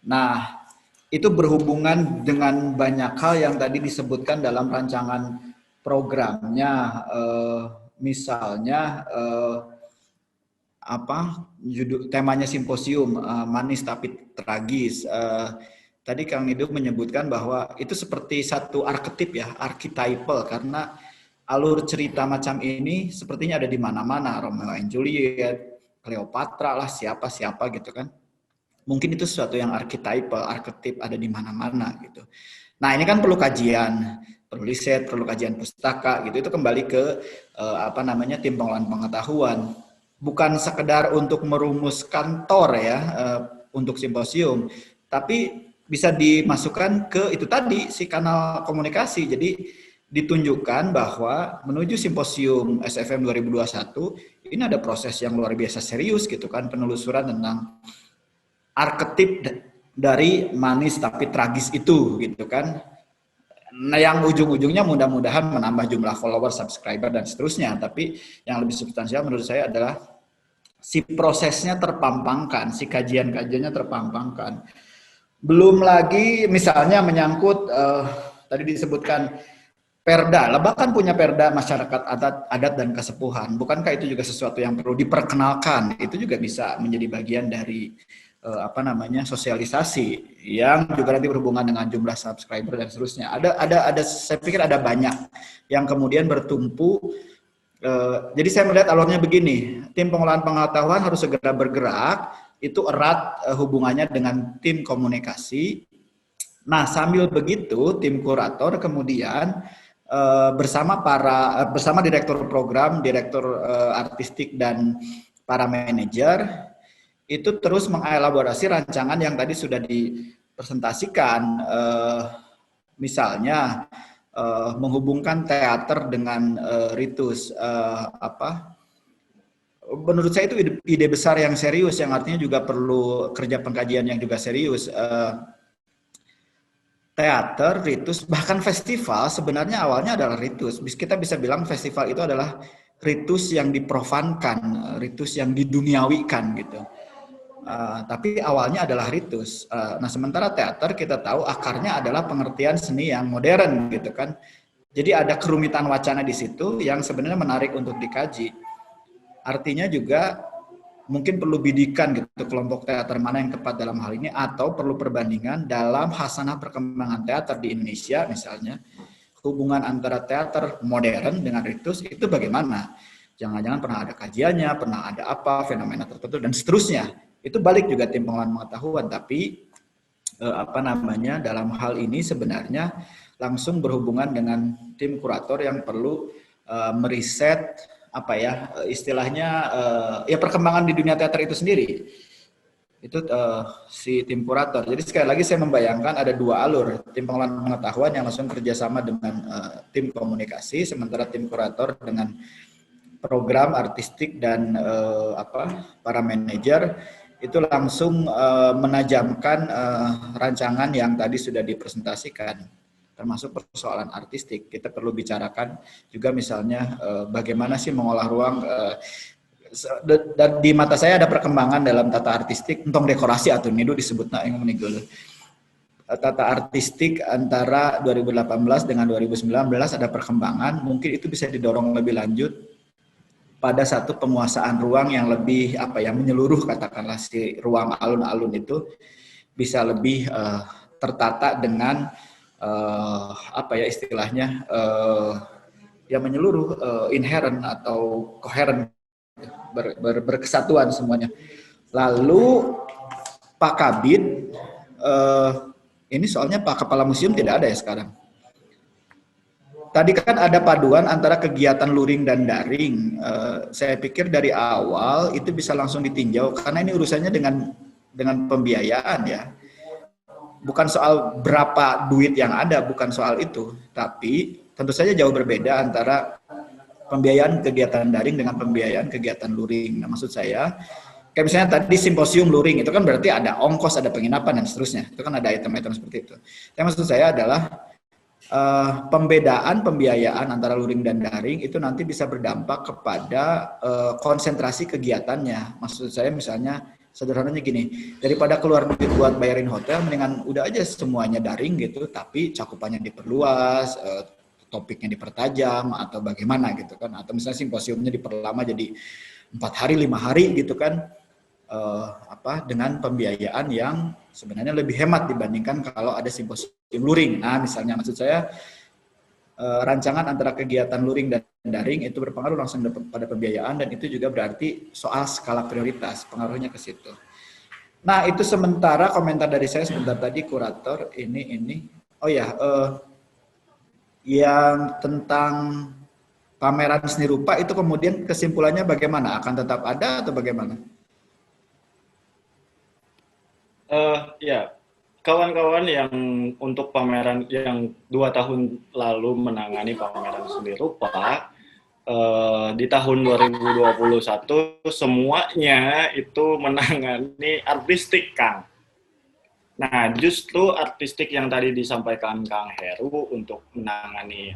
Nah, itu berhubungan dengan banyak hal yang tadi disebutkan dalam rancangan programnya, misalnya temanya simposium manis tapi tragis. Tadi Kang Nido menyebutkan bahwa itu seperti satu arketip ya, archetypal, karena alur cerita macam ini sepertinya ada di mana-mana, Romeo and Juliet, Cleopatra lah, siapa gitu kan. Mungkin itu sesuatu yang archetypal, arketip ada di mana-mana gitu. Nah, ini kan perlu kajian, perlu riset, perlu kajian pustaka gitu. Itu kembali ke tim pengelolaan pengetahuan. Bukan sekedar untuk merumuskan tor ya untuk simposium, tapi bisa dimasukkan ke itu tadi si kanal komunikasi. Jadi ditunjukkan bahwa menuju simposium SFM 2021 ini ada proses yang luar biasa serius gitu kan, penelusuran tentang arketip dari manis tapi tragis itu gitu kan. Nah, yang ujung-ujungnya mudah-mudahan menambah jumlah follower, subscriber dan seterusnya, tapi yang lebih substansial menurut saya adalah si prosesnya terpampangkan, si kajian-kajiannya terpampangkan. Belum lagi misalnya menyangkut tadi disebutkan Perda, Lebak kan punya perda masyarakat adat dan kesepuhan. Bukankah itu juga sesuatu yang perlu diperkenalkan? Itu juga bisa menjadi bagian dari sosialisasi yang juga nanti berhubungan dengan jumlah subscriber dan seterusnya. Ada saya pikir ada banyak yang kemudian bertumpu Jadi saya melihat alurnya begini, tim pengolahan pengetahuan harus segera bergerak, itu erat hubungannya dengan tim komunikasi. Nah, sambil begitu tim kurator kemudian bersama direktur program, direktur artistik dan para manajer itu terus mengelaborasi rancangan yang tadi sudah dipresentasikan, misalnya menghubungkan teater dengan ritus, menurut saya itu ide besar yang serius, yang artinya juga perlu kerja pengkajian yang juga serius. Teater, ritus, bahkan festival sebenarnya awalnya adalah ritus. Kita bisa bilang festival itu adalah ritus yang diprofankan, ritus yang diduniawikan gitu. Tapi awalnya adalah ritus. Nah, sementara teater kita tahu akarnya adalah pengertian seni yang modern gitu kan. Jadi ada kerumitan wacana di situ yang sebenarnya menarik untuk dikaji. Artinya juga mungkin perlu bidikan gitu kelompok teater mana yang tepat dalam hal ini, atau perlu perbandingan dalam hasanah perkembangan teater di Indonesia misalnya, hubungan antara teater modern dengan ritus itu bagaimana. Jangan-jangan pernah ada kajiannya, pernah ada apa, fenomena tertentu dan seterusnya. Itu balik juga tim pengolahan pengetahuan, tapi dalam hal ini sebenarnya langsung berhubungan dengan tim kurator yang perlu meriset istilahnya perkembangan di dunia teater itu sendiri. Itu si tim kurator. Jadi sekali lagi saya membayangkan ada dua alur, tim pengolahan pengetahuan yang langsung kerjasama dengan tim komunikasi, sementara tim kurator dengan program artistik dan para manajer itu langsung menajamkan rancangan yang tadi sudah dipresentasikan. Termasuk persoalan artistik, kita perlu bicarakan juga misalnya bagaimana sih mengolah ruang. Dan di mata saya ada perkembangan dalam tata artistik, tentang dekorasi atau nidu disebutnya yang menigul. Tata artistik antara 2018 dengan 2019 ada perkembangan, mungkin itu bisa didorong lebih lanjut pada satu penguasaan ruang yang lebih menyeluruh, katakanlah si ruang alun-alun itu bisa lebih tertata dengan yang menyeluruh, inherent atau koheren, berkesatuan semuanya. Lalu Pak Kabid, ini soalnya Pak Kepala Museum tidak ada ya sekarang. Tadi kan ada paduan antara kegiatan luring dan daring. Saya pikir dari awal itu bisa langsung ditinjau karena ini urusannya dengan pembiayaan ya. Bukan soal berapa duit yang ada, bukan soal itu. Tapi tentu saja jauh berbeda antara pembiayaan kegiatan daring dengan pembiayaan kegiatan luring. Nah, maksud saya, kayak misalnya tadi simposium luring, itu kan berarti ada ongkos, ada penginapan, dan seterusnya. Itu kan ada item-item seperti itu. Yang maksud saya adalah pembedaan pembiayaan antara luring dan daring itu nanti bisa berdampak kepada konsentrasi kegiatannya. Maksud saya misalnya, sederhananya gini, daripada keluar duit buat bayarin hotel, mendingan udah aja semuanya daring gitu, tapi cakupannya diperluas, topiknya dipertajam, atau bagaimana gitu kan, atau misalnya simposiumnya diperlama jadi 4 hari, 5 hari gitu kan, dengan pembiayaan yang sebenarnya lebih hemat dibandingkan kalau ada simposium luring. Nah misalnya maksud saya, rancangan antara kegiatan luring dan daring itu berpengaruh langsung pada pembiayaan, dan itu juga berarti soal skala prioritas, pengaruhnya ke situ. Nah itu sementara komentar dari saya sebentar tadi, kurator ini. Oh ya, yang tentang pameran seni rupa itu kemudian kesimpulannya bagaimana? Akan tetap ada atau bagaimana? Ya. Kawan-kawan yang untuk pameran yang 2 tahun lalu menangani pameran seni rupa, di tahun 2021 semuanya itu menangani artistik, Kang. Nah, justru artistik yang tadi disampaikan Kang Heru untuk menangani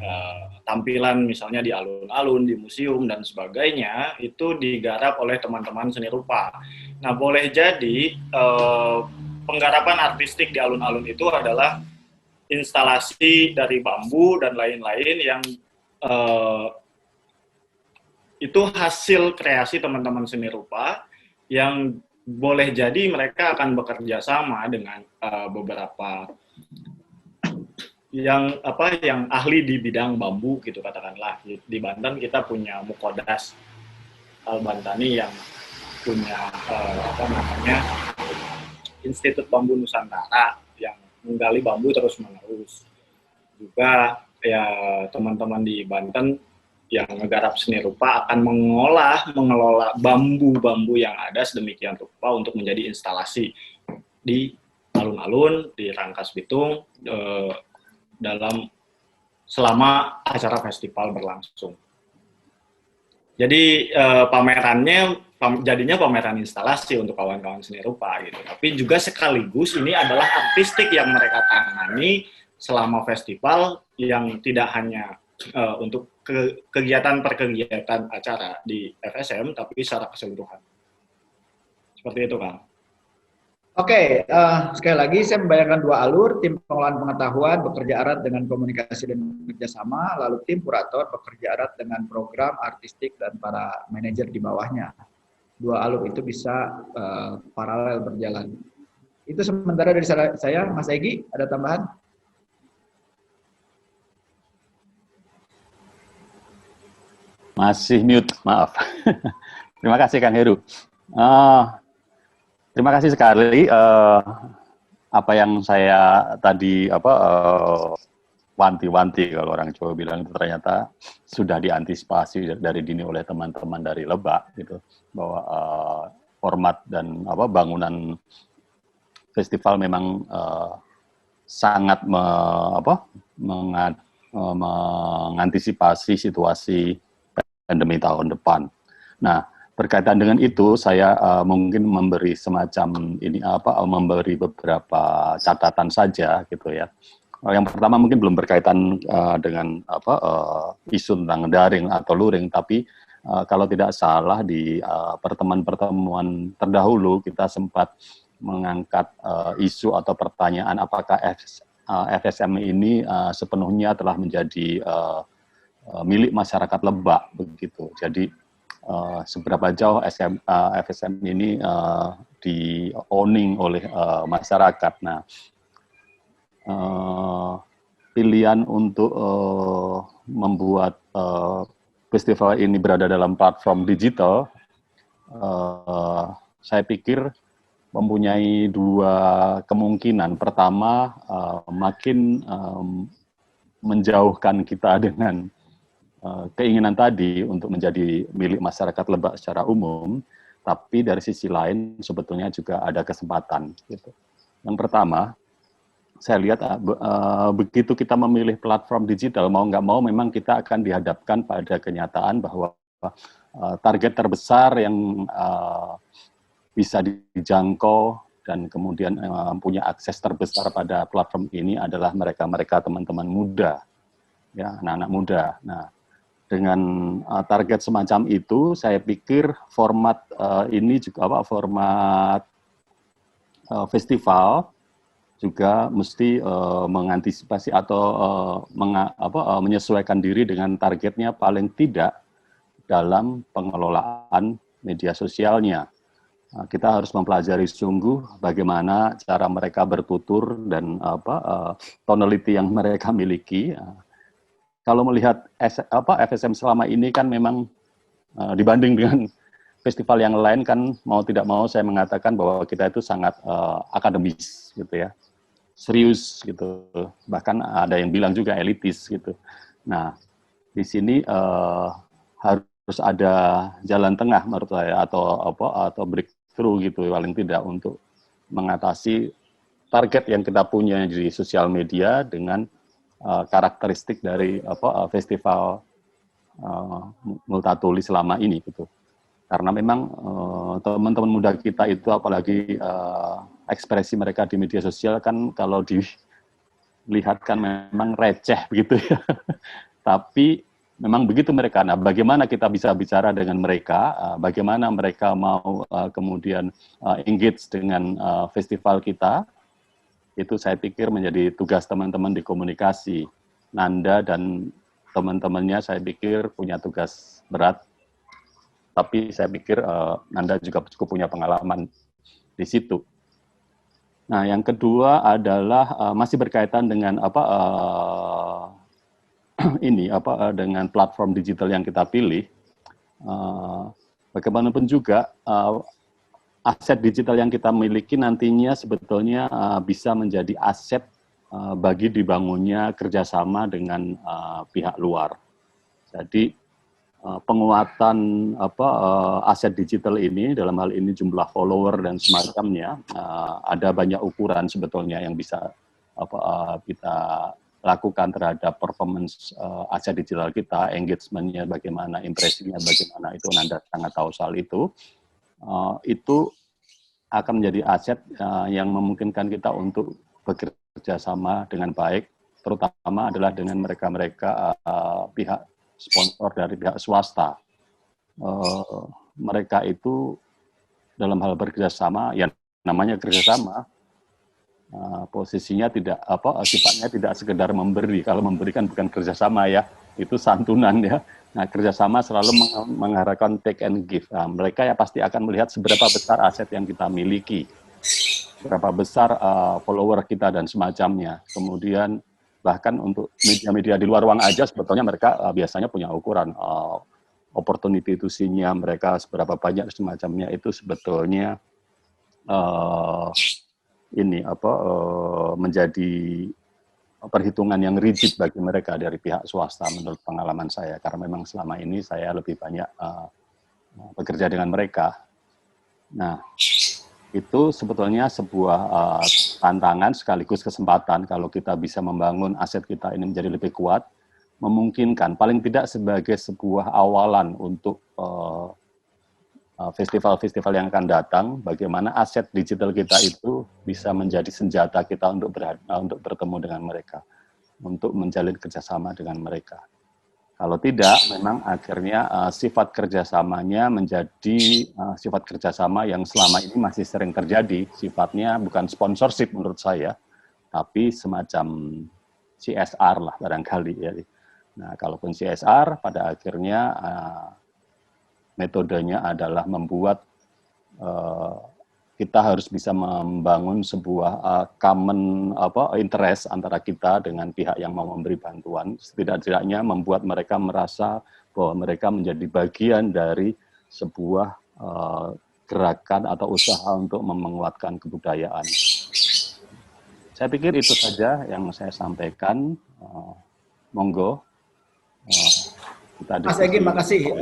tampilan misalnya di alun-alun, di museum, dan sebagainya, itu digarap oleh teman-teman seni rupa. Nah, boleh jadi penggarapan artistik di alun-alun itu adalah instalasi dari bambu dan lain-lain yang itu hasil kreasi teman-teman seni rupa yang boleh jadi mereka akan bekerja sama dengan beberapa yang ahli di bidang bambu gitu katakanlah. Di Banten kita punya Mukodas Al-Bantani yang punya Institut Bambu Nusantara yang menggali bambu terus-menerus. Juga ya teman-teman di Banten yang ngegarap seni rupa akan mengelola bambu-bambu yang ada sedemikian rupa untuk menjadi instalasi di alun-alun, di Rangkas Bitung, selama acara festival berlangsung. Jadi jadinya pameran instalasi untuk kawan-kawan seni rupa gitu. Tapi juga sekaligus ini adalah artistik yang mereka tangani selama festival yang tidak hanya untuk kegiatan per kegiatan acara di FSM, tapi secara keseluruhan. Seperti itu, Kang. Oke, sekali lagi saya membayangkan dua alur, tim pengolahan pengetahuan bekerja erat dengan komunikasi dan kerjasama, lalu tim kurator bekerja erat dengan program artistik dan para manajer di bawahnya. Dua alur itu bisa paralel berjalan. Itu sementara dari saya, Mas Egy, ada tambahan? Masih mute, maaf. Terima kasih Kang Heru. Terima kasih sekali apa yang saya tadi wanti-wanti kalau orang Jawa bilang itu ternyata sudah diantisipasi dari dini oleh teman-teman dari Lebak gitu, bahwa format dan bangunan festival memang sangat mengantisipasi situasi pandemi tahun depan. Nah, berkaitan dengan itu, saya mungkin memberi semacam memberi beberapa catatan saja gitu ya. Yang pertama mungkin belum berkaitan dengan isu tentang daring atau luring, tapi kalau tidak salah di pertemuan-pertemuan terdahulu kita sempat mengangkat isu atau pertanyaan apakah FSM ini sepenuhnya telah menjadi milik masyarakat Lebak begitu. Jadi seberapa jauh FSM ini di-owning oleh masyarakat. Nah, pilihan untuk membuat festival ini berada dalam platform digital, saya pikir mempunyai dua kemungkinan. Pertama, makin menjauhkan kita dengan keinginan tadi untuk menjadi milik masyarakat Lebak secara umum, tapi dari sisi lain sebetulnya juga ada kesempatan. Gitu. Yang pertama, saya lihat begitu kita memilih platform digital, mau nggak mau memang kita akan dihadapkan pada kenyataan bahwa target terbesar yang bisa dijangkau dan kemudian punya akses terbesar pada platform ini adalah mereka-mereka teman-teman muda, ya, anak-anak muda. Nah, dengan target semacam itu, saya pikir format ini juga format festival juga mesti mengantisipasi atau menyesuaikan diri dengan targetnya paling tidak dalam pengelolaan media sosialnya. Kita harus mempelajari sungguh bagaimana cara mereka bertutur dan tonality yang mereka miliki. Kalau melihat FSM selama ini kan memang dibanding dengan festival yang lain kan mau tidak mau saya mengatakan bahwa kita itu sangat akademis gitu ya, serius gitu, bahkan ada yang bilang juga elitis gitu. Nah, di sini harus ada jalan tengah menurut saya atau breakthrough gitu paling tidak untuk mengatasi target yang kita punya di sosial media dengan karakteristik dari festival Multatuli selama ini gitu. Karena memang teman-teman muda kita itu apalagi ekspresi mereka di media sosial kan kalau dilihat kan memang receh begitu ya. Tapi memang begitu mereka. Nah, bagaimana kita bisa bicara dengan mereka, bagaimana mereka mau kemudian engage dengan festival kita, itu saya pikir menjadi tugas teman-teman di komunikasi. Nanda dan teman-temannya saya pikir punya tugas berat, tapi saya pikir Nanda juga cukup punya pengalaman di situ. Nah, yang kedua adalah masih berkaitan dengan dengan platform digital yang kita pilih. Bagaimanapun juga aset digital yang kita miliki nantinya sebetulnya bisa menjadi aset bagi dibangunnya kerjasama dengan pihak luar. Jadi penguatan aset digital ini, dalam hal ini jumlah follower dan semacamnya, ada banyak ukuran sebetulnya yang bisa kita lakukan terhadap performance aset digital kita, engagement-nya bagaimana, impresinya bagaimana, itu Nanda sangat tahu soal itu. Itu akan menjadi aset yang memungkinkan kita untuk bekerja sama dengan baik, terutama adalah dengan mereka-mereka pihak sponsor dari pihak swasta. Mereka itu dalam hal bekerjasama, ya namanya kerjasama, posisinya tidak sifatnya tidak sekedar memberi. Kalau memberikan bukan kerjasama ya, itu santunan ya. Nah, kerjasama selalu mengharapkan take and give. Nah, mereka ya pasti akan melihat seberapa besar aset yang kita miliki, seberapa besar follower kita dan semacamnya. Kemudian bahkan untuk media-media di luar ruang aja sebetulnya mereka biasanya punya ukuran opportunity to see-nya mereka seberapa banyak semacamnya, itu sebetulnya menjadi perhitungan yang rigid bagi mereka dari pihak swasta menurut pengalaman saya, karena memang selama ini saya lebih banyak bekerja dengan mereka. Nah, itu sebetulnya sebuah tantangan sekaligus kesempatan kalau kita bisa membangun aset kita ini menjadi lebih kuat, memungkinkan paling tidak sebagai sebuah awalan untuk festival-festival yang akan datang, bagaimana aset digital kita itu bisa menjadi senjata kita untuk bertemu dengan mereka, untuk menjalin kerjasama dengan mereka. Kalau tidak, memang akhirnya sifat kerjasamanya menjadi sifat kerjasama yang selama ini masih sering terjadi. Sifatnya bukan sponsorship menurut saya, tapi semacam CSR lah barangkali. Ya. Nah, kalaupun CSR, pada akhirnya metodenya adalah membuat kita harus bisa membangun sebuah common interest antara kita dengan pihak yang mau memberi bantuan, setidak-tidaknya membuat mereka merasa bahwa mereka menjadi bagian dari sebuah gerakan atau usaha untuk menguatkan kebudayaan. Saya pikir itu saja yang saya sampaikan. Monggo. Mas Egy, makasih.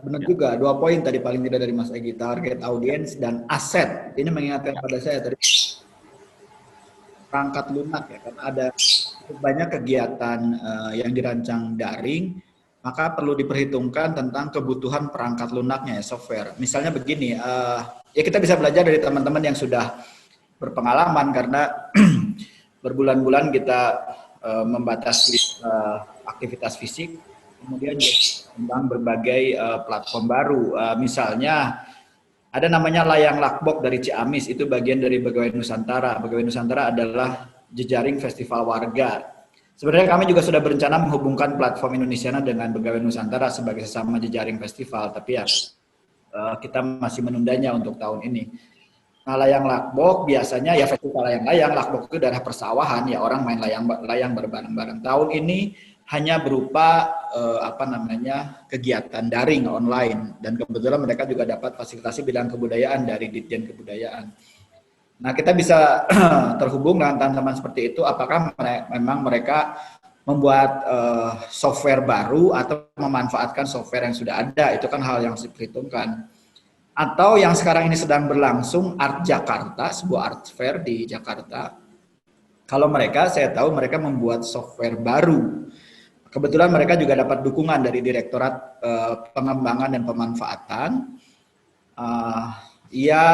Benar juga, 2 poin tadi paling tidak dari Mas Egy, target audiens dan aset. Ini mengingatkan pada saya tadi perangkat lunak ya, kan ada banyak kegiatan yang dirancang daring, maka perlu diperhitungkan tentang kebutuhan perangkat lunaknya ya, software. Misalnya begini, ya kita bisa belajar dari teman-teman yang sudah berpengalaman karena berbulan-bulan kita membatasi aktivitas fisik. Kemudian tentang berbagai platform baru, misalnya ada namanya Layang Lakbok dari Ciamis, itu bagian dari Begawan Nusantara. Begawan Nusantara adalah jejaring festival warga. Sebenarnya kami juga sudah berencana menghubungkan platform Indonesiana dengan Begawan Nusantara sebagai sesama jejaring festival, tapi ya kita masih menundanya untuk tahun ini. Nah, Layang Lakbok biasanya ya festival layang-layang, Lakbok itu daerah persawahan, ya orang main layang berbareng-bareng. Tahun ini hanya berupa kegiatan daring online, dan kebetulan mereka juga dapat fasilitasi bidang kebudayaan dari Ditjen Kebudayaan. Nah, kita bisa terhubung dengan teman-teman seperti itu, apakah memang mereka membuat software baru atau memanfaatkan software yang sudah ada, itu kan hal yang harus diperhitungkan. Atau yang sekarang ini sedang berlangsung Art Jakarta, sebuah art fair di Jakarta. Kalau mereka, saya tahu mereka membuat software baru. Kebetulan mereka juga dapat dukungan dari Direktorat Pengembangan dan Pemanfaatan. Ya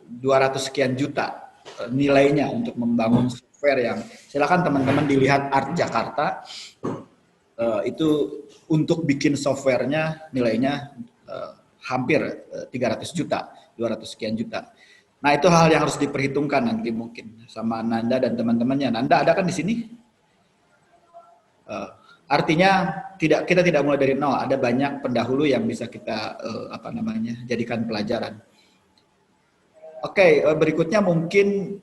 200 sekian juta nilainya untuk membangun software yang, silakan teman-teman dilihat Art Jakarta. Itu untuk bikin softwarenya nilainya hampir 300 juta, 200 sekian juta. Nah, itu hal yang harus diperhitungkan nanti mungkin sama Nanda dan teman-temannya. Nanda ada kan di sini? Artinya kita tidak mulai dari nol, ada banyak pendahulu yang bisa kita jadikan pelajaran. Oke, berikutnya mungkin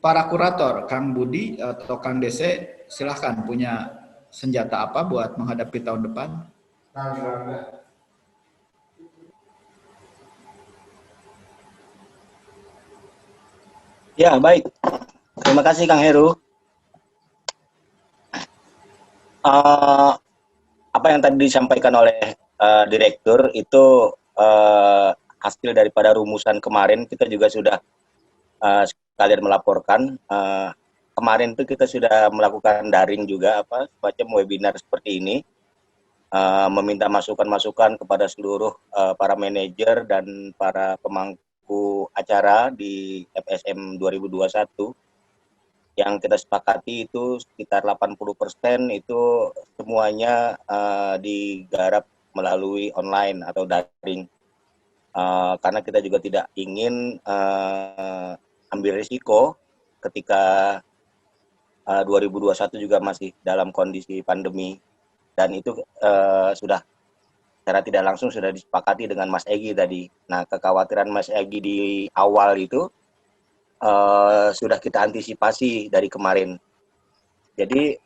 para kurator, Kang Budi atau Kang Dese, silahkan punya senjata apa buat menghadapi tahun depan? Ya, baik. Terima kasih Kang Heru. Apa yang tadi disampaikan oleh Direktur itu hasil daripada rumusan kemarin. Kita juga sudah sekalian melaporkan. Kemarin itu kita sudah melakukan daring juga, semacam webinar seperti ini. Meminta masukan-masukan kepada seluruh para manajer dan para pemangku acara di FSM 2021. Yang kita sepakati itu sekitar 80% itu semuanya digarap melalui online atau daring. Karena kita juga tidak ingin ambil risiko ketika 2021 juga masih dalam kondisi pandemi, dan itu sudah secara tidak langsung sudah disepakati dengan Mas Egy tadi. Nah, kekhawatiran Mas Egy di awal itu sudah kita antisipasi dari kemarin. Jadi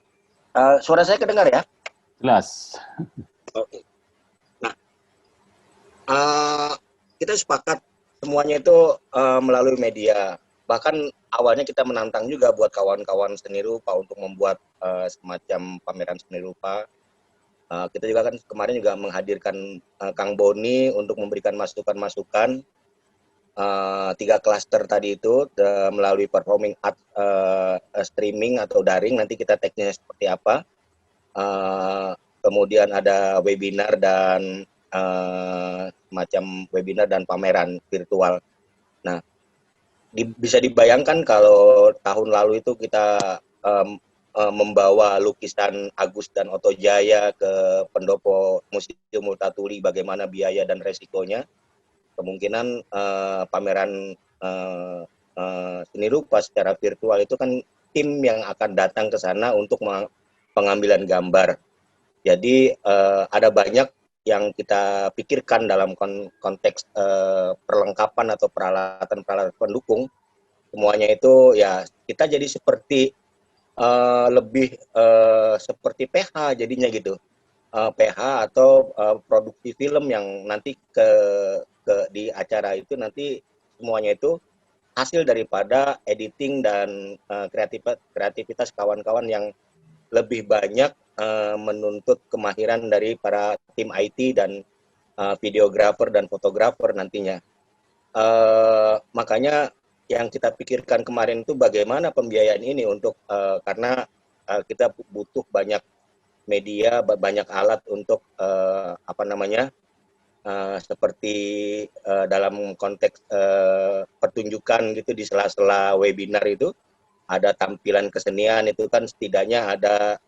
suara saya kedengar ya? Jelas. Oke. Nah, kita sepakat semuanya itu melalui media. Bahkan awalnya kita menantang juga buat kawan-kawan seni rupa untuk membuat semacam pameran seni rupa. Kita juga kan kemarin juga menghadirkan Kang Boni untuk memberikan masukan-masukan. 3 klaster tadi itu melalui performing art streaming atau daring, nanti kita tag-nya seperti apa. Kemudian ada webinar dan macam webinar dan pameran virtual. Nah, bisa dibayangkan kalau tahun lalu itu kita membawa lukisan Agus dan Oto Jaya ke pendopo Museum Multatuli, bagaimana biaya dan resikonya. Kemungkinan pameran seni rupa secara virtual itu kan tim yang akan datang ke sana untuk pengambilan gambar. Jadi ada banyak yang kita pikirkan dalam konteks perlengkapan atau peralatan-peralatan pendukung. Semuanya itu ya kita jadi seperti lebih seperti PH jadinya gitu. PH atau produksi film yang nanti di acara itu nanti semuanya itu hasil daripada editing dan kreativitas kawan-kawan yang lebih banyak menuntut kemahiran dari para tim IT dan videografer dan fotografer nantinya. Makanya yang kita pikirkan kemarin itu bagaimana pembiayaan ini untuk karena kita butuh banyak media, banyak alat untuk seperti dalam konteks pertunjukan gitu di sela-sela webinar itu ada tampilan kesenian, itu kan setidaknya ada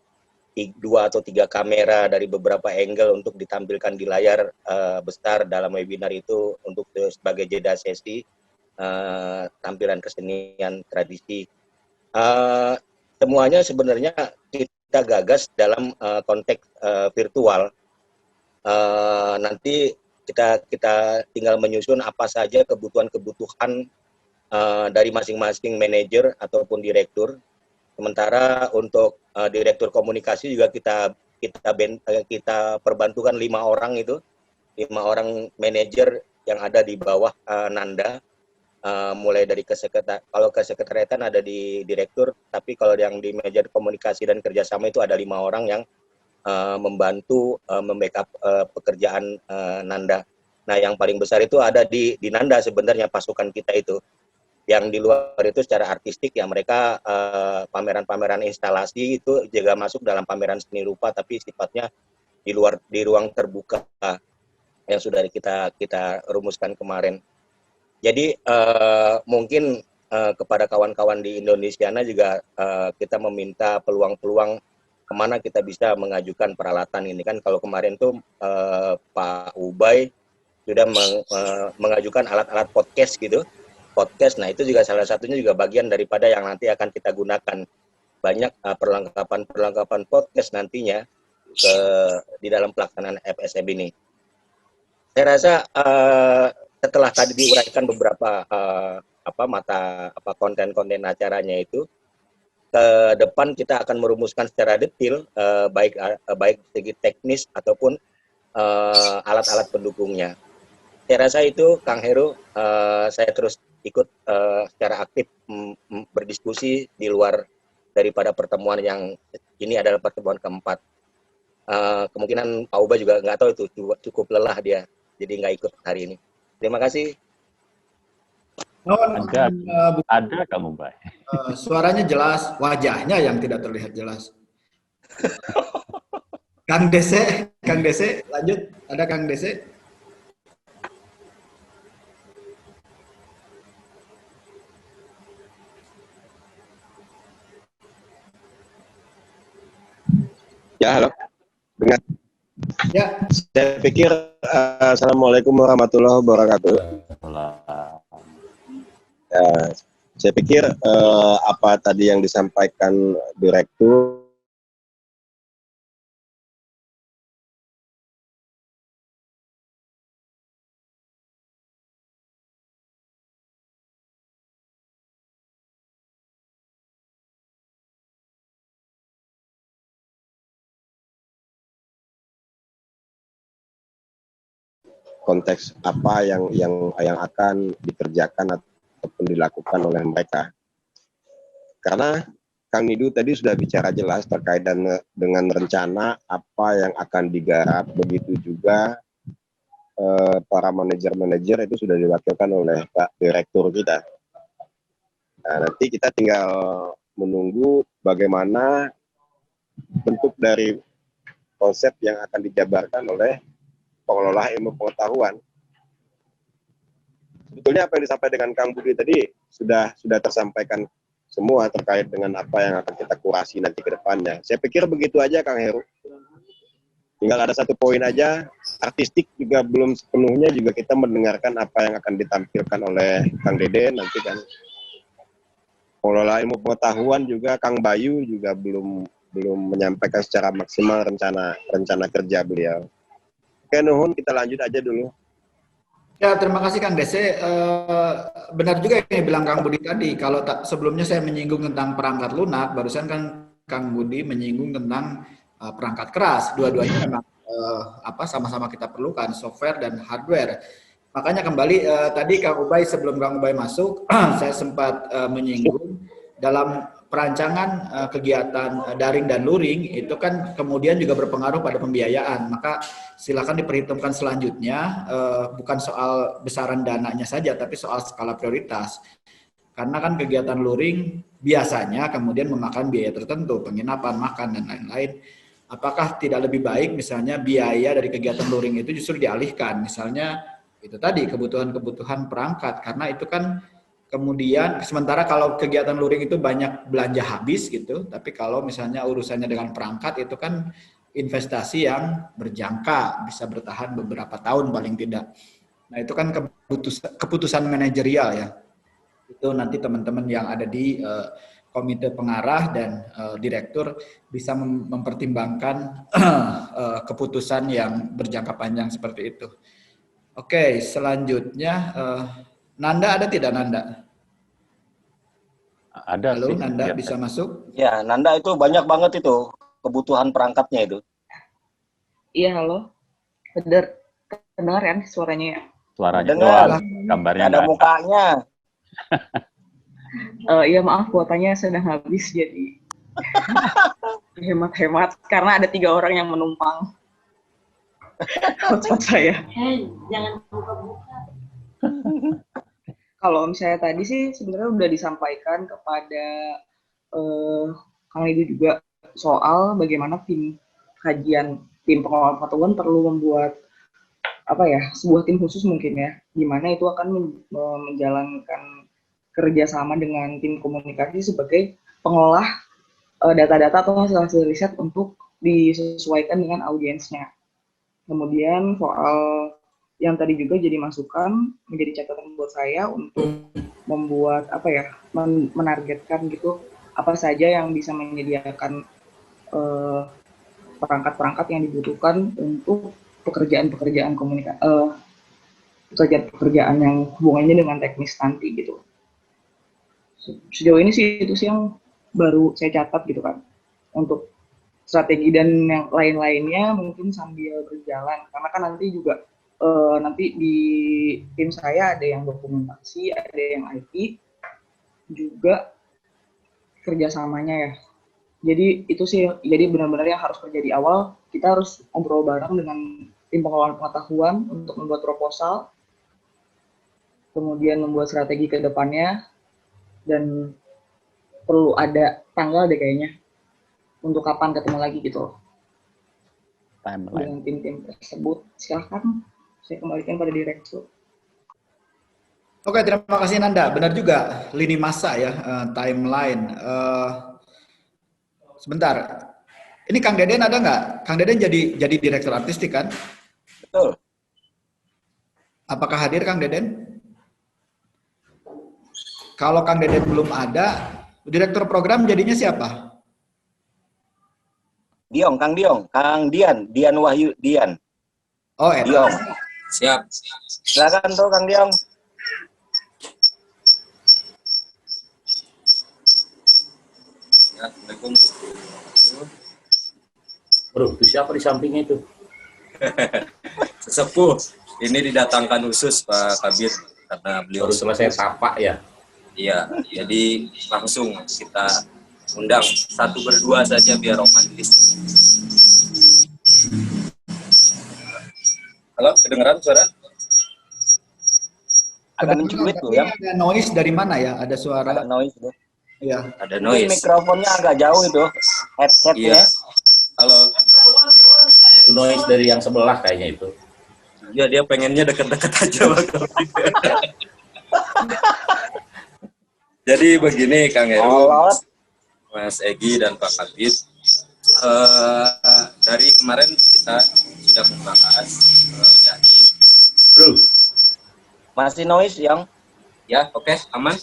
2 atau 3 kamera dari beberapa angle untuk ditampilkan di layar besar dalam webinar itu untuk sebagai jeda sesi tampilan kesenian tradisi. Semuanya sebenarnya kita gagas dalam konteks virtual. Nanti kita tinggal menyusun apa saja kebutuhan dari masing-masing manajer ataupun direktur. Sementara untuk direktur komunikasi juga kita perbantukan 5 orang itu, 5 orang manajer yang ada di bawah Nanda, mulai dari kalau kesekretariatan ada di direktur, tapi kalau yang di manajer komunikasi dan kerjasama itu ada 5 orang yang membantu membackup pekerjaan Nanda. Nah, yang paling besar itu ada di Nanda sebenarnya pasukan kita itu. Yang di luar itu secara artistik ya mereka pameran-pameran instalasi itu juga masuk dalam pameran seni rupa, tapi sifatnya di ruang terbuka yang sudah kita rumuskan kemarin. Jadi mungkin kepada kawan-kawan di Indonesia juga kita meminta peluang-peluang kemana kita bisa mengajukan peralatan ini kan. Kalau kemarin tuh Pak Ubay sudah mengajukan alat-alat podcast gitu. Podcast, nah itu juga salah satunya juga bagian daripada yang nanti akan kita gunakan. Banyak perlengkapan podcast nantinya di dalam pelaksanaan FSM ini. Saya rasa setelah tadi diuraikan beberapa konten-konten acaranya itu ke depan kita akan merumuskan secara detail baik segi teknis ataupun alat-alat pendukungnya. Saya rasa itu Kang Heru, saya terus ikut secara aktif berdiskusi di luar daripada pertemuan yang ini adalah pertemuan keempat. Kemungkinan Pak Uba juga nggak tahu itu cukup lelah dia, jadi nggak ikut hari ini. Terima kasih. Ada kamu, Mbak. Suaranya jelas, wajahnya yang tidak terlihat jelas. Kang Dese, lanjut. Ada Kang Dese? Ya, halo. Dengar. Ya. Saya pikir Assalamualaikum warahmatullahi wabarakatuh. Saya pikir apa tadi yang disampaikan Direktur konteks apa yang akan dikerjakan ataupun dilakukan oleh mereka. Karena Kang Nidu tadi sudah bicara jelas terkait dengan rencana apa yang akan digarap, begitu juga para manajer-manajer itu sudah diwakilkan oleh Pak Direktur kita. Nah, nanti kita tinggal menunggu bagaimana bentuk dari konsep yang akan dijabarkan oleh pengelola ilmu pengetahuan. Sebetulnya apa yang disampaikan dengan Kang Budi tadi sudah tersampaikan semua terkait dengan apa yang akan kita kurasi nanti ke depannya. Saya pikir begitu aja Kang Heru. Tinggal ada satu poin aja, artistik juga belum sepenuhnya juga kita mendengarkan apa yang akan ditampilkan oleh Kang Dede nanti kan. Pengelola ilmu pengetahuan juga Kang Bayu juga belum menyampaikan secara maksimal rencana kerja beliau. Oke, nuhun, kita lanjut aja dulu. Ya, terima kasih Kang Dese. Benar juga yang dibilang Kang Budi tadi. Kalau sebelumnya saya menyinggung tentang perangkat lunak, barusan kan Kang Budi menyinggung tentang perangkat keras. Dua-duanya memang sama-sama kita perlukan, software dan hardware. Makanya kembali tadi Kang Ubay, sebelum Kang Ubay masuk, saya sempat menyinggung dalam perancangan kegiatan daring dan luring itu kan kemudian juga berpengaruh pada pembiayaan. Maka silakan diperhitungkan selanjutnya, bukan soal besaran dananya saja, tapi soal skala prioritas. Karena kan kegiatan luring biasanya kemudian memakan biaya tertentu, penginapan, makan, dan lain-lain. Apakah tidak lebih baik misalnya biaya dari kegiatan luring itu justru dialihkan? Misalnya itu tadi kebutuhan-kebutuhan perangkat, karena itu kan kemudian sementara kalau kegiatan luring itu banyak belanja habis gitu, tapi kalau misalnya urusannya dengan perangkat itu kan investasi yang berjangka, bisa bertahan beberapa tahun paling tidak. Nah itu kan keputusan manajerial ya. Itu nanti teman-teman yang ada di komite pengarah dan direktur bisa mempertimbangkan keputusan yang berjangka panjang seperti itu. Oke, selanjutnya Nanda ada tidak Nanda? Ada. Halo sih, Nanda, ya. bisa masuk? Ya, Nanda itu banyak banget itu kebutuhan perangkatnya itu. Iya, halo. Kedengar kan suaranya ya? Suaranya Dengar. doang, gambarnya Ada nggak ada. mukanya. Iya maaf, kuotanya sedang habis jadi hemat-hemat karena ada 3 orang yang menumpang hotspot saya. Jangan buka-buka. Kalau misalnya tadi sih sebenarnya udah disampaikan kepada Kang Edu juga soal bagaimana tim pengelola pengetahuan perlu membuat sebuah tim khusus mungkin ya, di mana itu akan menjalankan kerjasama dengan tim komunikasi sebagai pengolah data-data atau hasil-hasil riset untuk disesuaikan dengan audiensnya. Kemudian soal yang tadi juga jadi masukan menjadi catatan buat saya untuk membuat menargetkan gitu apa saja yang bisa menyediakan perangkat-perangkat yang dibutuhkan untuk pekerjaan yang hubungannya dengan teknis nanti gitu. Sejauh ini sih itu sih yang baru saya catat gitu kan. Untuk strategi dan yang lain-lainnya mungkin sambil berjalan, karena kan nanti juga nanti di tim saya ada yang dokumentasi, ada yang IT, juga kerjasamanya ya. Jadi itu sih, jadi benar-benar yang harus kerja di awal, kita harus ngobrol bareng dengan tim pengelolaan pengetahuan untuk membuat proposal, kemudian membuat strategi ke depannya, dan perlu ada tanggal deh kayaknya untuk kapan ketemu lagi gitu loh Timeline. dengan tim-tim tersebut. Silahkan saya kembalikan pada direktur. Oke, terima kasih Nanda. Benar juga, lini masa ya, timeline. Sebentar, ini Kang Deden ada nggak? Kang Deden jadi direktur artistik kan? Betul. Apakah hadir Kang Deden? Kalau Kang Deden belum ada, direktur program jadinya siapa? Kang Dian Wahyu Dian. Oh, Diong. Siap. Silakan tuh Kang Diong. Assalamualaikum. Bro, itu siapa di sampingnya itu? Sesepuh. Ini didatangkan khusus Pak Kabir karena beliau Baru selesai tapak ya. Iya, jadi langsung kita undang 1 berdua saja biar romantis. Halo, kedengeran suara? Agak mencuit tuh ya. Ada noise dari mana ya? Ada suara. Ada noise tuh. Iya. Ada Mungkin noise. mikrofonnya agak jauh itu. Headsetnya. Iya. Halo. Itu noise dari yang sebelah kayaknya itu. Ya dia pengennya deket-deket aja Pak Kabir. Jadi begini Kang Heru, Mas Egi dan Pak Kabir. Dari kemarin kita sudah membahas dari Bro. Masih noise yang ya oke, aman.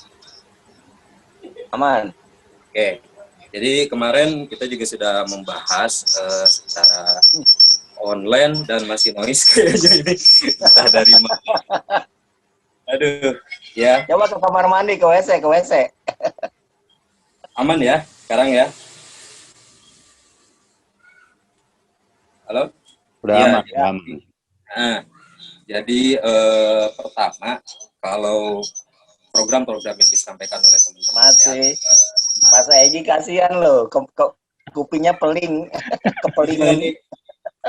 aman. Oke, jadi kemarin kita juga sudah membahas secara online dan masih noise kayaknya ini entah dari mana. Aduh, ya Coba ke kamar mandi, ke WC. aman ya sekarang ya. Halo? Udah Iya, aman, ya. udah aman. Nah, jadi pertama kalau program-program yang disampaikan oleh teman-teman Masih. Mas Egi kasihan loh, kupingnya peling, kepelingan ini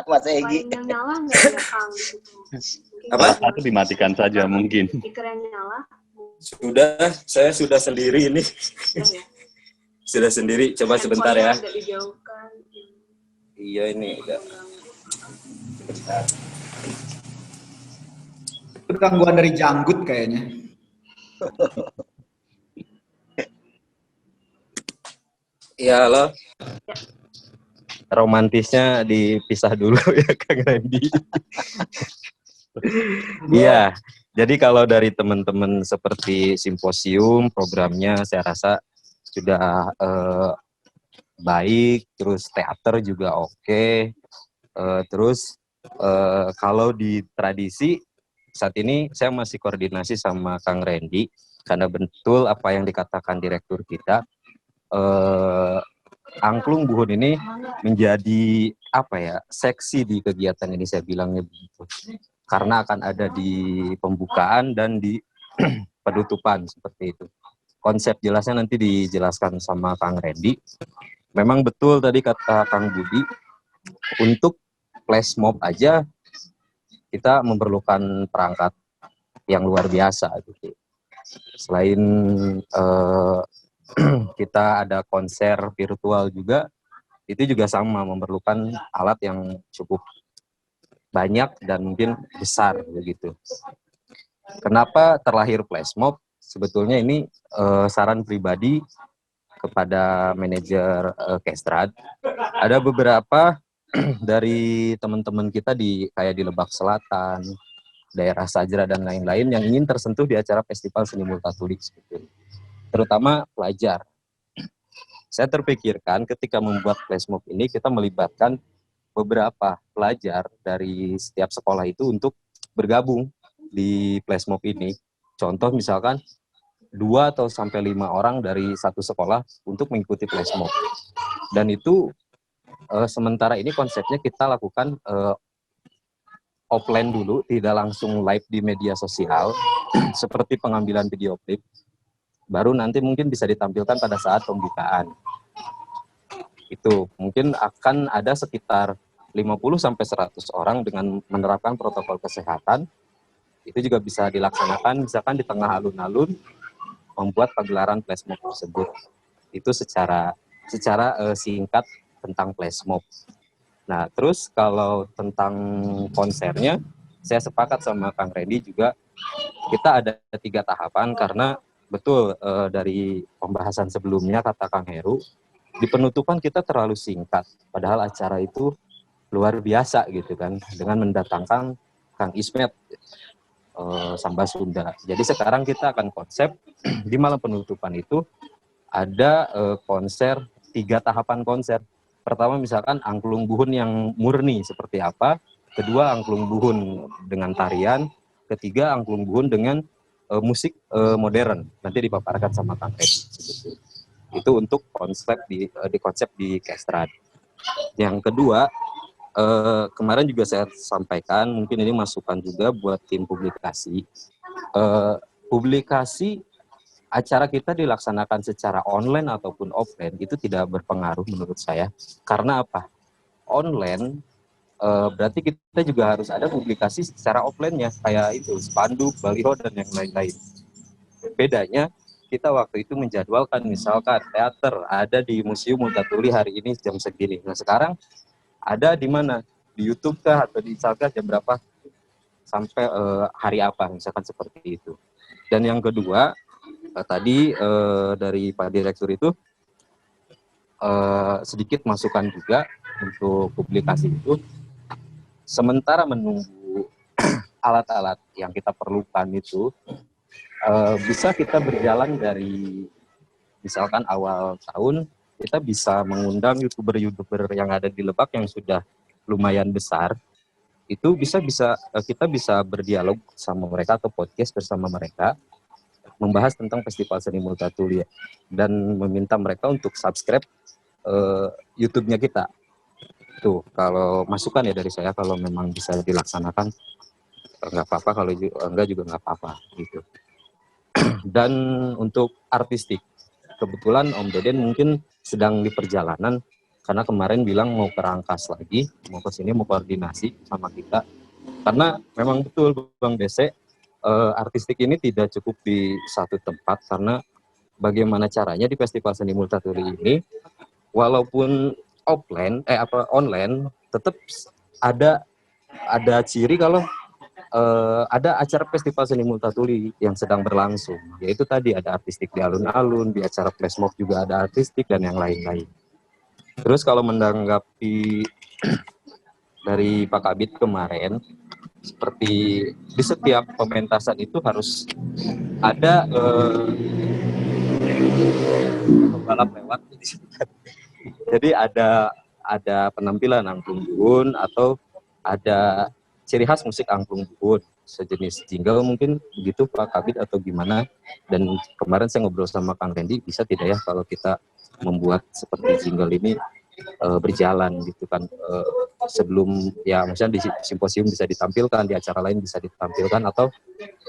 Mas Egi. Lain yang nyala nggak ada Kang di situ? Mungkin Apa? kalau Satu dimatikan saja mungkin. speaker yang nyala, saya sudah sendiri ini. udah ya. Sudah sendiri, coba sebentar ya. Handphonenya agak dijauhkan. Iya ini udah. Sebentar. Itu gangguan dari janggut kayaknya. Iya, halo. Romantisnya dipisah dulu ya Kang Randy. Iya, jadi kalau dari teman-teman seperti simposium, programnya saya rasa sudah baik, terus teater juga oke. Terus kalau di tradisi, saat ini saya masih koordinasi sama Kang Randy, karena betul apa yang dikatakan direktur kita, Angklung Buhun ini menjadi apa ya, seksi di kegiatan ini, saya bilangnya begitu. Karena akan ada di pembukaan dan di penutupan seperti itu. Konsep jelasnya nanti dijelaskan sama Kang Randy. Memang betul tadi kata Kang Budi, untuk flash mob aja kita memerlukan perangkat yang luar biasa gitu. Selain kita ada konser virtual juga, itu juga sama memerlukan alat yang cukup banyak dan mungkin besar begitu. Kenapa terlahir flash mob? Sebetulnya ini saran pribadi kepada manajer Kestrad. Ada beberapa dari teman-teman kita kayak di Lebak Selatan, daerah Sajra dan lain-lain yang ingin tersentuh di acara Festival Seni Multatuli seperti itu. Terutama pelajar. Saya terpikirkan ketika membuat flash mob ini kita melibatkan beberapa pelajar dari setiap sekolah itu untuk bergabung di flash mob ini. Contoh misalkan 2 atau sampai 5 orang dari satu sekolah untuk mengikuti flash mob. Dan itu sementara ini konsepnya kita lakukan offline dulu, tidak langsung live di media sosial seperti pengambilan video klip. Baru nanti mungkin bisa ditampilkan pada saat pembukaan. Itu mungkin akan ada sekitar 50-100 orang dengan menerapkan protokol kesehatan. Itu juga bisa dilaksanakan misalkan di tengah alun-alun membuat pagelaran flash mob tersebut. Itu secara singkat tentang flash mob. Nah, terus kalau tentang konsernya, saya sepakat sama Kang Randy juga, kita ada 3 tahapan karena betul dari pembahasan sebelumnya kata Kang Heru, di penutupan kita terlalu singkat, padahal acara itu luar biasa gitu kan, dengan mendatangkan Kang Ismet Samba Sunda. Jadi sekarang kita akan konsep di malam penutupan itu ada konser, 3 tahapan konser. Pertama misalkan angklung buhun yang murni seperti apa, kedua angklung buhun dengan tarian, ketiga angklung buhun dengan musik modern. Nanti dipaparkan sama Kang Randy. Itu untuk konsep di konsep di Kestrad. Yang kedua, kemarin juga saya sampaikan, mungkin ini masukan juga buat tim publikasi. Publikasi acara kita dilaksanakan secara online ataupun offline itu tidak berpengaruh menurut saya. Karena apa? Online berarti kita juga harus ada publikasi secara offline-nya, kayak itu spanduk, baliho dan yang lain-lain. Bedanya kita waktu itu menjadwalkan misalkan teater ada di Museum Multatuli hari ini jam segini. Nah sekarang ada di mana? Di YouTube kah atau di Instagram jam berapa sampai hari apa misalkan seperti itu. Dan yang kedua tadi dari Pak Direktur itu sedikit masukan juga untuk publikasi itu. Sementara menunggu alat-alat yang kita perlukan itu, bisa kita berjalan dari misalkan awal tahun, kita bisa mengundang YouTuber yang ada di Lebak yang sudah lumayan besar. Itu kita bisa berdialog sama mereka atau podcast bersama mereka, membahas tentang Festival Seni Multatuli dan meminta mereka untuk subscribe YouTube-nya kita. Tuh, kalau masukan ya dari saya, kalau memang bisa dilaksanakan nggak apa-apa, kalau enggak juga nggak apa-apa gitu. Dan untuk artistik, kebetulan Om Deden mungkin sedang di perjalanan karena kemarin bilang mau ke Rangkas lagi, mau ke sini mau koordinasi sama kita. Karena memang betul Bang Dese, artistik ini tidak cukup di satu tempat, karena bagaimana caranya di Festival Seni Multatuli ini, walaupun online, tetap ada ciri kalau ada acara Festival Seni Multatuli yang sedang berlangsung, yaitu tadi ada artistik di alun-alun, di acara flash mob juga ada artistik dan yang lain-lain. Terus kalau menanggapi dari Pak Kabid kemarin, seperti di setiap pementasan itu harus ada pembalap lewat. Jadi ada penampilan angklung buhun atau ada ciri khas musik angklung buhun, sejenis jingle mungkin begitu Pak Kabid atau gimana. Dan kemarin saya ngobrol sama Kang Randy, bisa tidak ya kalau kita membuat seperti jingle ini berjalan gitu kan, sebelum ya misalnya di simposium bisa ditampilkan, di acara lain bisa ditampilkan atau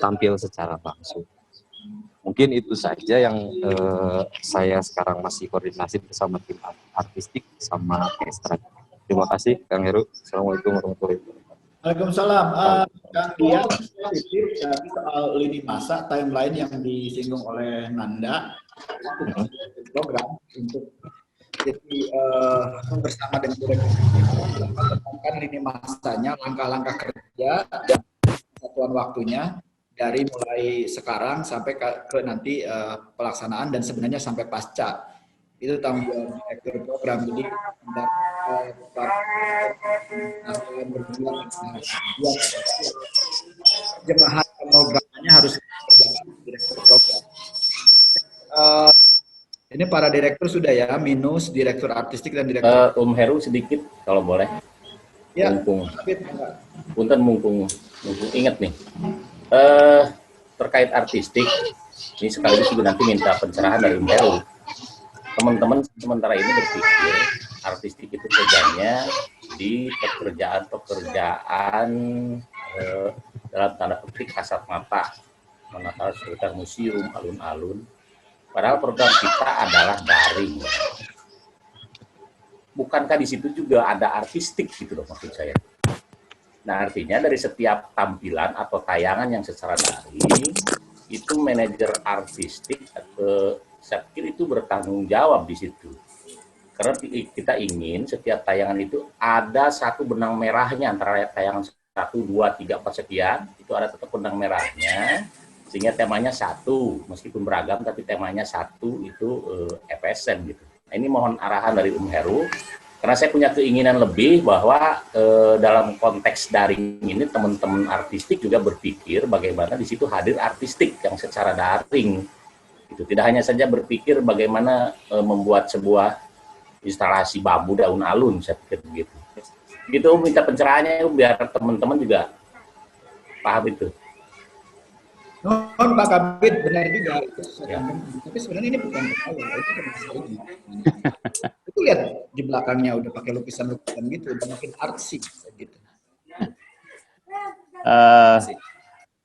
tampil secara langsung. Mungkin itu saja yang saya sekarang masih koordinasi bersama tim artistik sama Kestrad. Terima kasih Kang Heru. Assalamualaikum warahmatullahi wabarakatuh. Waalaikumsalam. Kang Dian, tadi soal lini masa timeline yang disinggung oleh Nanda, program untuk jadi bersama dengan direktur lini masanya, langkah-langkah kerja dan satuan waktunya dari mulai sekarang sampai ke nanti pelaksanaan dan sebenarnya sampai pasca. Itu tanggung jawab direktur program. Jadi jemaah programnya harus dikerjakan direktur program. Ini para direktur sudah ya, minus direktur artistik dan direktur. Om Heru sedikit kalau boleh. Ya. Mumpung ingat nih. Terkait artistik, Ini sekaligus juga nanti minta pencerahan dari Heru. Teman-teman sementara ini berpikir artistik itu kerjanya di pekerjaan dalam tanda petik kasat mata, menata sekitar museum, alun-alun. Padahal program kita adalah daring. Bukankah di situ juga ada artistik gitu loh maksud saya. Nah artinya dari setiap tampilan atau tayangan yang secara daring itu manajer artistik atau saya pikir itu bertanggung jawab di situ. Karena kita ingin setiap tayangan itu ada satu benang merahnya antara tayangan 1, 2, 3, 4 sekian, itu ada tetap benang merahnya, sehingga temanya satu, meskipun beragam tapi temanya satu itu FSM gitu. Nah, ini mohon arahan dari Heru, karena saya punya keinginan lebih bahwa dalam konteks daring ini teman-teman artistik juga berpikir bagaimana di situ hadir artistik yang secara daring. Itu tidak hanya saja berpikir bagaimana membuat sebuah instalasi bambu daun alun, saya pikir begitu. Gitu minta pencerahannya biar teman-teman juga paham itu. Non Pak Kabit benar juga itu. Ya. Tapi sebenarnya ini bukan awal, itu termasuk lagi. Itu lihat di belakangnya udah pakai lukisan-lukisan gitu, udah makin artsy gitu.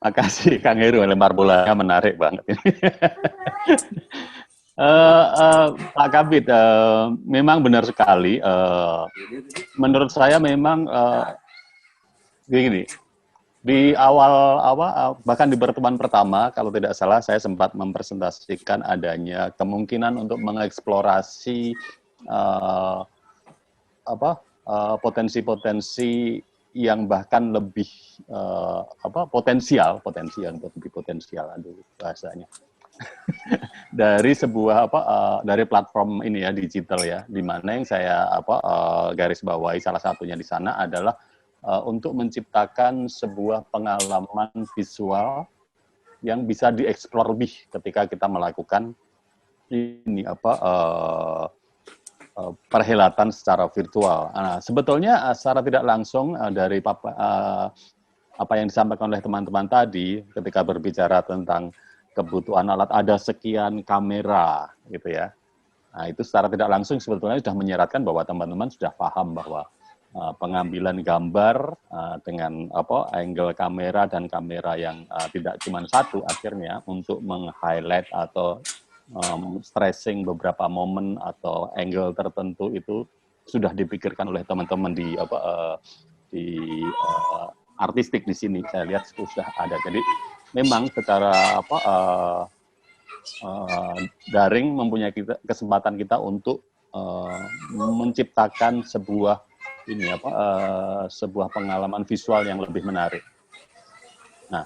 Makasih Kang Heru, lempar bolanya menarik banget ini. Pak Kabit, memang benar sekali. Menurut saya memang gini. Di awal bahkan di pertemuan pertama, kalau tidak salah, saya sempat mempresentasikan adanya kemungkinan untuk mengeksplorasi potensi-potensi yang bahkan lebih potensial, aduh bahasanya. Dari sebuah dari platform ini ya, digital ya, di mana yang saya garis bawahi salah satunya di sana adalah untuk menciptakan sebuah pengalaman visual yang bisa dieksplor lebih ketika kita melakukan ini perhelatan secara virtual. Nah, sebetulnya secara tidak langsung dari apa yang disampaikan oleh teman-teman tadi ketika berbicara tentang kebutuhan alat, ada sekian kamera gitu ya. Nah, itu secara tidak langsung sebetulnya sudah menyeratkan bahwa teman-teman sudah paham bahwa pengambilan gambar dengan angle kamera dan kamera yang tidak cuma satu akhirnya untuk meng-highlight atau stressing beberapa momen atau angle tertentu itu sudah dipikirkan oleh teman-teman di artistik di sini. Saya lihat sudah ada. Jadi memang secara daring mempunyai kesempatan kita untuk menciptakan sebuah sebuah pengalaman visual yang lebih menarik. Nah,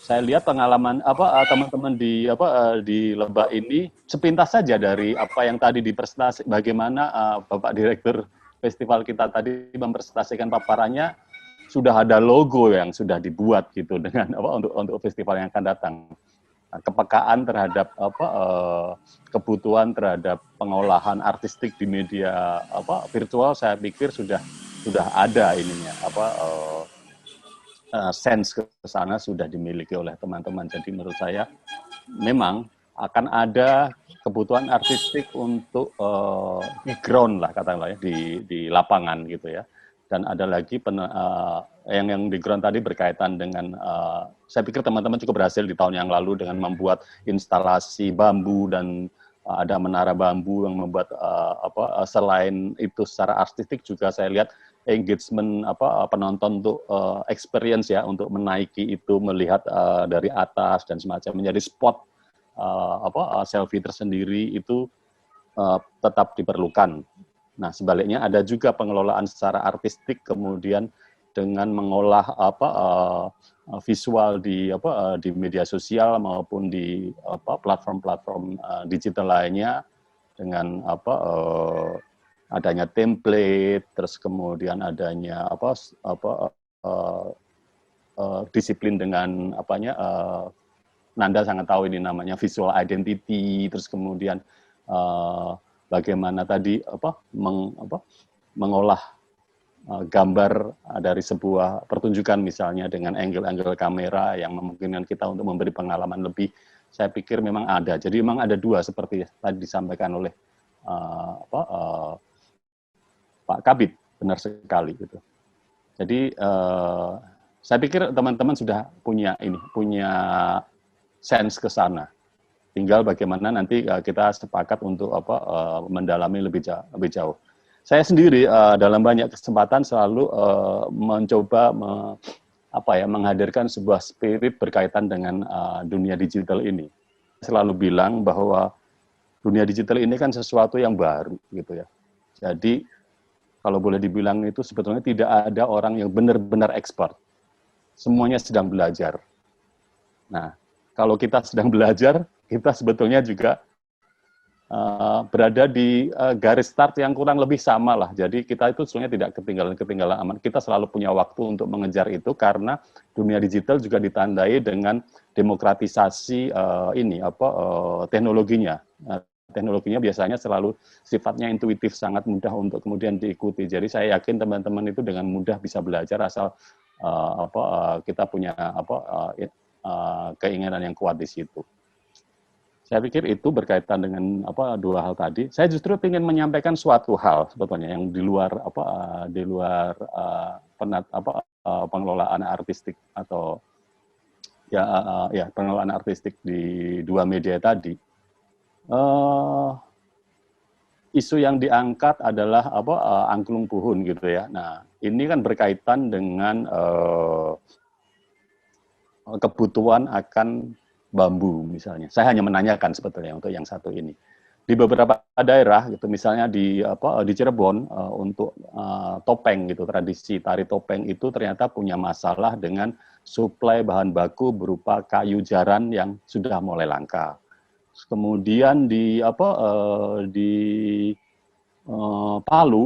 saya lihat pengalaman teman-teman di Lebak ini sepintas saja dari apa yang tadi dipresentasi, bagaimana Bapak Direktur Festival kita tadi mempresentasikan paparannya, sudah ada logo yang sudah dibuat gitu dengan untuk festival yang akan datang. Nah, kepekaan terhadap kebutuhan terhadap pengolahan artistik di media virtual, saya pikir sudah ada ininya sense ke sana sudah dimiliki oleh teman-teman. Jadi menurut saya memang akan ada kebutuhan artistik untuk di ground lah katakanlah ya, di lapangan gitu ya. Dan ada lagi yang di ground tadi berkaitan dengan, saya pikir teman-teman cukup berhasil di tahun yang lalu dengan membuat instalasi bambu dan ada menara bambu yang membuat selain itu secara artistik juga saya lihat engagement penonton untuk experience ya, untuk menaiki itu, melihat dari atas dan semacam, menjadi spot selfie tersendiri itu tetap diperlukan. Nah, sebaliknya ada juga pengelolaan secara artistik kemudian dengan mengolah visual di media sosial maupun di platform-platform digital lainnya dengan adanya template, terus kemudian adanya disiplin dengan Nanda sangat tahu ini namanya visual identity, terus kemudian bagaimana tadi mengolah gambar dari sebuah pertunjukan misalnya dengan angle-angle kamera yang memungkinkan kita untuk memberi pengalaman lebih saya pikir memang ada. Jadi memang ada dua seperti tadi disampaikan oleh Pak Kabid, benar sekali gitu. Jadi saya pikir teman-teman sudah punya sense ke sana. Tinggal bagaimana nanti kita sepakat untuk mendalami lebih jauh. Saya sendiri dalam banyak kesempatan selalu mencoba menghadirkan sebuah spirit berkaitan dengan dunia digital ini. Selalu bilang bahwa dunia digital ini kan sesuatu yang baru gitu ya. Jadi kalau boleh dibilang itu sebetulnya tidak ada orang yang benar-benar expert. Semuanya sedang belajar. Nah, kalau kita sedang belajar, kita sebetulnya juga berada di garis start yang kurang lebih sama lah. Jadi kita itu sebenarnya tidak ketinggalan aman. Kita selalu punya waktu untuk mengejar itu karena dunia digital juga ditandai dengan demokratisasi teknologinya. Teknologinya biasanya selalu sifatnya intuitif, sangat mudah untuk kemudian diikuti. Jadi saya yakin teman-teman itu dengan mudah bisa belajar asal kita punya keinginan yang kuat di situ. Saya pikir itu berkaitan dengan dua hal tadi. Saya justru ingin menyampaikan suatu hal sebetulnya yang di luar pengelolaan artistik atau pengelolaan artistik di dua media tadi. Isu yang diangkat adalah angklung puhun gitu ya. Nah, ini kan berkaitan dengan kebutuhan akan bambu misalnya. Saya hanya menanyakan sebetulnya untuk yang satu ini. Di beberapa daerah gitu, misalnya di Cirebon untuk topeng gitu, tradisi tari topeng itu ternyata punya masalah dengan suplai bahan baku berupa kayu jaran yang sudah mulai langka. Kemudian di Palu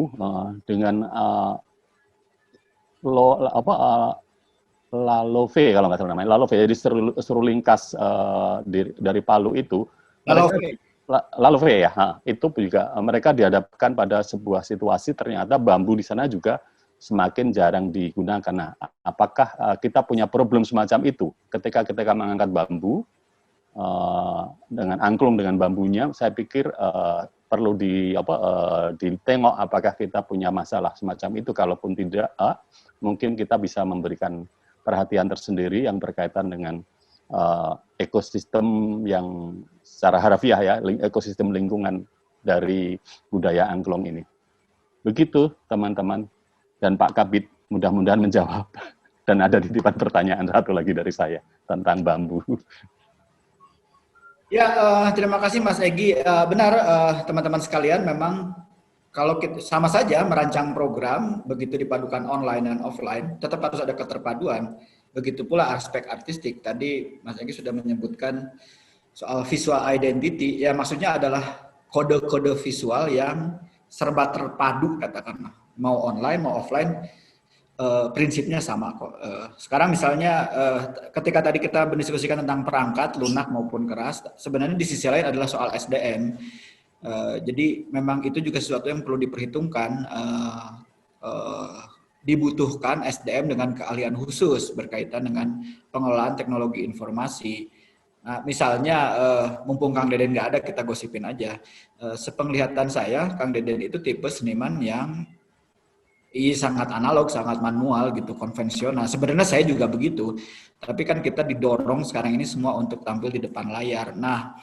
dengan Lalove kalau nggak salah namanya, Lalove, jadi seruling khas dari Palu itu, Lalove ya, itu juga mereka dihadapkan pada sebuah situasi ternyata bambu di sana juga semakin jarang digunakan. Nah, apakah kita punya problem semacam itu ketika mengangkat bambu dengan angklung dengan bambunya? Saya pikir perlu ditengok apakah kita punya masalah semacam itu. Kalaupun tidak, mungkin kita bisa memberikan perhatian tersendiri yang berkaitan dengan ekosistem yang secara harfiah ya, ekosistem lingkungan dari budaya angklung ini. Begitu teman-teman dan Pak Kabid, mudah-mudahan menjawab. Dan ada titipan pertanyaan satu lagi dari saya tentang bambu. Ya, terima kasih Mas Egy. Benar teman-teman sekalian, memang kalau kita sama saja merancang program, begitu dipadukan online dan offline, tetap harus ada keterpaduan. Begitu pula aspek artistik. Tadi Mas Egy sudah menyebutkan soal visual identity, ya maksudnya adalah kode-kode visual yang serba terpadu katakanlah. Mau online, mau offline, prinsipnya sama kok. Sekarang misalnya ketika tadi kita mendiskusikan tentang perangkat, lunak maupun keras, sebenarnya di sisi lain adalah soal SDM. Jadi memang itu juga sesuatu yang perlu diperhitungkan, dibutuhkan SDM dengan keahlian khusus berkaitan dengan pengelolaan teknologi informasi. Nah, misalnya, mumpung Kang Deden nggak ada, kita gosipin aja. Sepenglihatan saya, Kang Deden itu tipe seniman yang sangat analog, sangat manual gitu, konvensional. Sebenarnya saya juga begitu, tapi kan kita didorong sekarang ini semua untuk tampil di depan layar. Nah,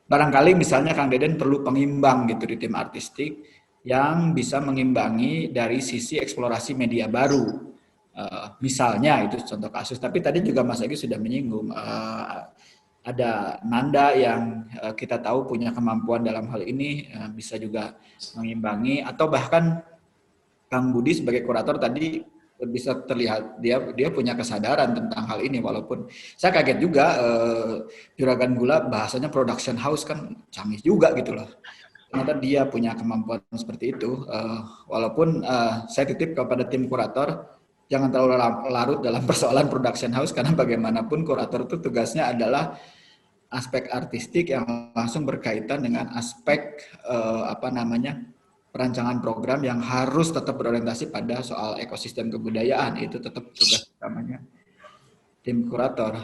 barangkali misalnya Kang Deden perlu pengimbang gitu di tim artistik yang bisa mengimbangi dari sisi eksplorasi media baru. Misalnya itu contoh kasus, tapi tadi juga Mas Egy sudah menyinggung, ada Nanda yang kita tahu punya kemampuan dalam hal ini, bisa juga mengimbangi, atau bahkan Kang Budi sebagai kurator tadi bisa terlihat dia punya kesadaran tentang hal ini, walaupun saya kaget juga Juragan Gula bahasanya production house kan canggih juga gitu loh. Ternyata dia punya kemampuan seperti itu, walaupun saya titip kepada tim kurator jangan terlalu larut dalam persoalan production house, karena bagaimanapun kurator itu tugasnya adalah aspek artistik yang langsung berkaitan dengan aspek perancangan program yang harus tetap berorientasi pada soal ekosistem kebudayaan. Itu tetap tugas utamanya tim kurator.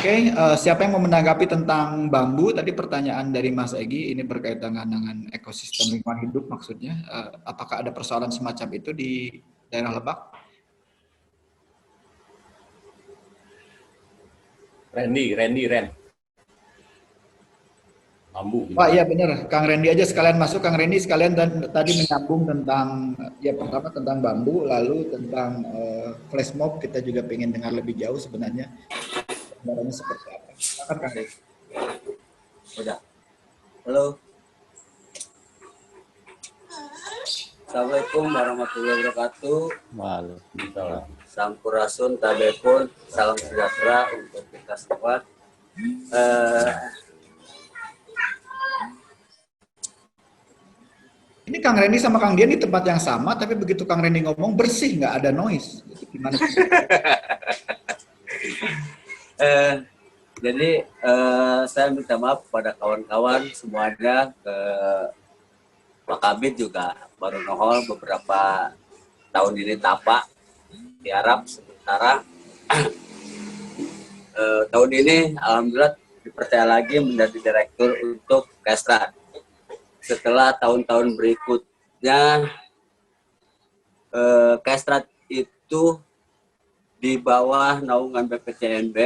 Oke, siapa yang mau menanggapi tentang bambu? Tadi pertanyaan dari Mas Egi, ini berkaitan dengan ekosistem lingkungan hidup maksudnya. Apakah ada persoalan semacam itu di daerah Lebak? Ren. Bambu. Gitu. Wah iya benar, Kang Randy aja sekalian masuk. Kang Randy sekalian tadi menyambung tentang, ya pertama tentang bambu, lalu tentang flash mob, kita juga pengen dengar lebih jauh sebenarnya. Gambarannya seperti apa? Silakan Kang Randy. Udah. Halo. Assalamualaikum warahmatullahi wabarakatuh. Waalaikumsalam. Sampurasun tabekun, salam sejahtera untuk kita semua. Ini Kang Randy sama Kang Dian di tempat yang sama, tapi begitu Kang Randy ngomong bersih, nggak ada noise. Gimana? Jadi saya minta maaf kepada kawan-kawan semuanya, ke Pak Kabid juga baru nohol beberapa tahun ini tapak di Arab sementara. Tahun ini alhamdulillah dipercaya lagi menjadi direktur untuk Kestra. Setelah tahun-tahun berikutnya Kestra itu di bawah naungan BPCNB.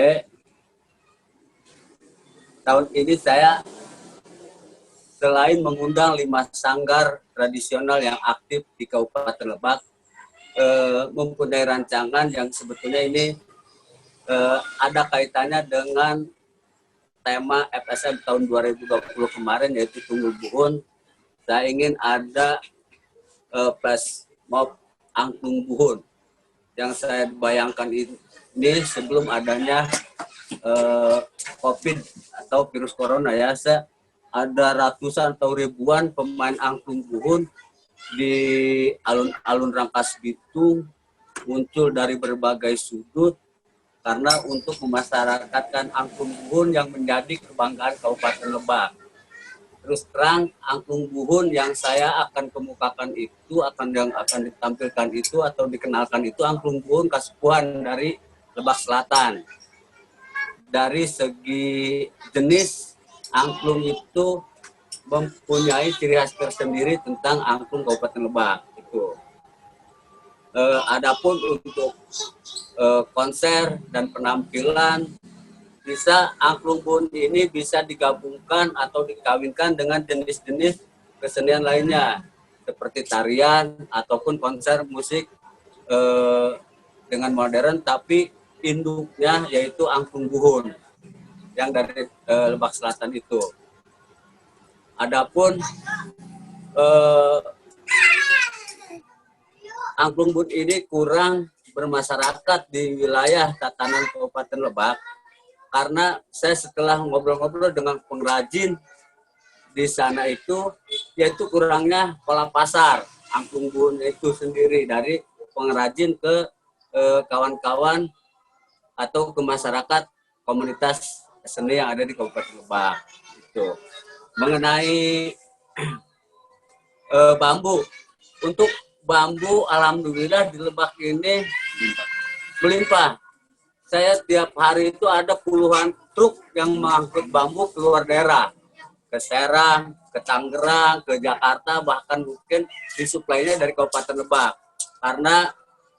Tahun ini saya selain mengundang 5 sanggar tradisional yang aktif di Kabupaten Lebak, mempunyai rancangan yang sebetulnya ini ada kaitannya dengan tema FSM tahun 2020 kemarin, yaitu Tunggul Buhun. Saya ingin ada flash mob angklung buhun. Yang saya bayangkan ini sebelum adanya COVID atau virus corona ya, ada ratusan atau ribuan pemain angklung buhun di alun-alun Rangkas Bitung, muncul dari berbagai sudut karena untuk memasyarakatkan angklung buhun yang menjadi kebanggaan Kabupaten Lebak. Terus terang, angklung buhun yang saya akan kemukakan itu, yang akan ditampilkan itu atau dikenalkan itu angklung buhun Kasepuhan dari Lebak Selatan. Dari segi jenis, angklung itu mempunyai ciri khas tersendiri tentang angklung Kabupaten Lebak. Itu. Adapun untuk konser dan penampilan, bisa angklung buhun ini bisa digabungkan atau dikawinkan dengan jenis-jenis kesenian lainnya seperti tarian ataupun konser musik dengan modern, tapi induknya yaitu angklung buhun yang dari Lebak Selatan itu. Adapun angklung buhun ini kurang bermasyarakat di wilayah tatanan Kabupaten Lebak, karena saya setelah ngobrol-ngobrol dengan pengrajin di sana itu, yaitu kurangnya pola pasar angklung buhun itu sendiri dari pengrajin ke kawan-kawan atau ke masyarakat komunitas seni yang ada di Kabupaten Lebak. Itu. Mengenai bambu, untuk bambu alhamdulillah di Lebak ini melimpah. Saya setiap hari itu ada puluhan truk yang mengangkut bambu keluar daerah. Ke Serang, ke Tangerang, ke Jakarta, bahkan mungkin disuplainya dari Kabupaten Lebak. Karena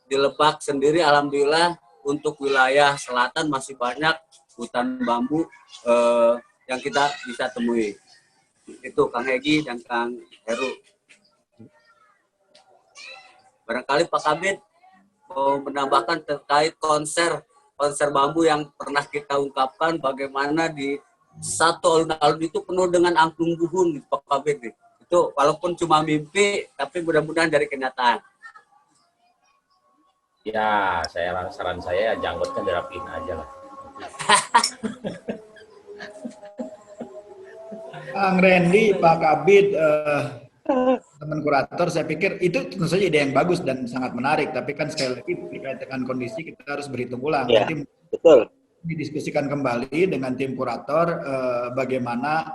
di Lebak sendiri alhamdulillah untuk wilayah selatan masih banyak hutan bambu yang kita bisa temui. Itu Kang Egi dan Kang Heru. Barangkali Pak Kabid mau menambahkan terkait konser bambu yang pernah kita ungkapkan, bagaimana di satu alun-alun itu penuh dengan angklung buhun di Pak Kabid. Itu walaupun cuma mimpi, tapi mudah-mudahan dari kenyataan. Ya, saran saya janggutnya dirapiin aja lah. Kang Randy, Pak Kabid, teman kurator, saya pikir itu tentu saja ide yang bagus dan sangat menarik. Tapi kan sekali lagi terkait dengan kondisi kita harus berhitung ulang. Ya, nanti betul. Didiskusikan kembali dengan tim kurator bagaimana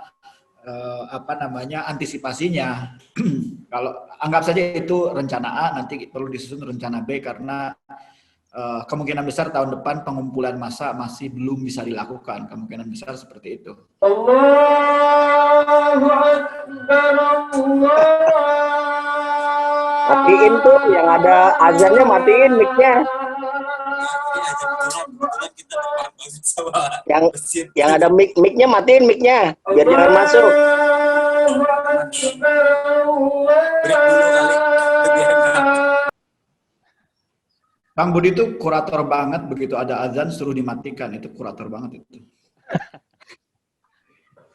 antisipasinya. Kalau anggap saja itu rencana A, nanti perlu disusun rencana B karena kemungkinan besar tahun depan pengumpulan massa masih belum bisa dilakukan. Kemungkinan besar seperti itu. Allahu Akbar, Matiin tuh yang ada azannya, matiin mic-nya. Yang ada mic-nya matiin mic-nya biar jangan masuk. Kang Budi itu kurator banget, begitu ada azan suruh dimatikan, itu kurator banget itu.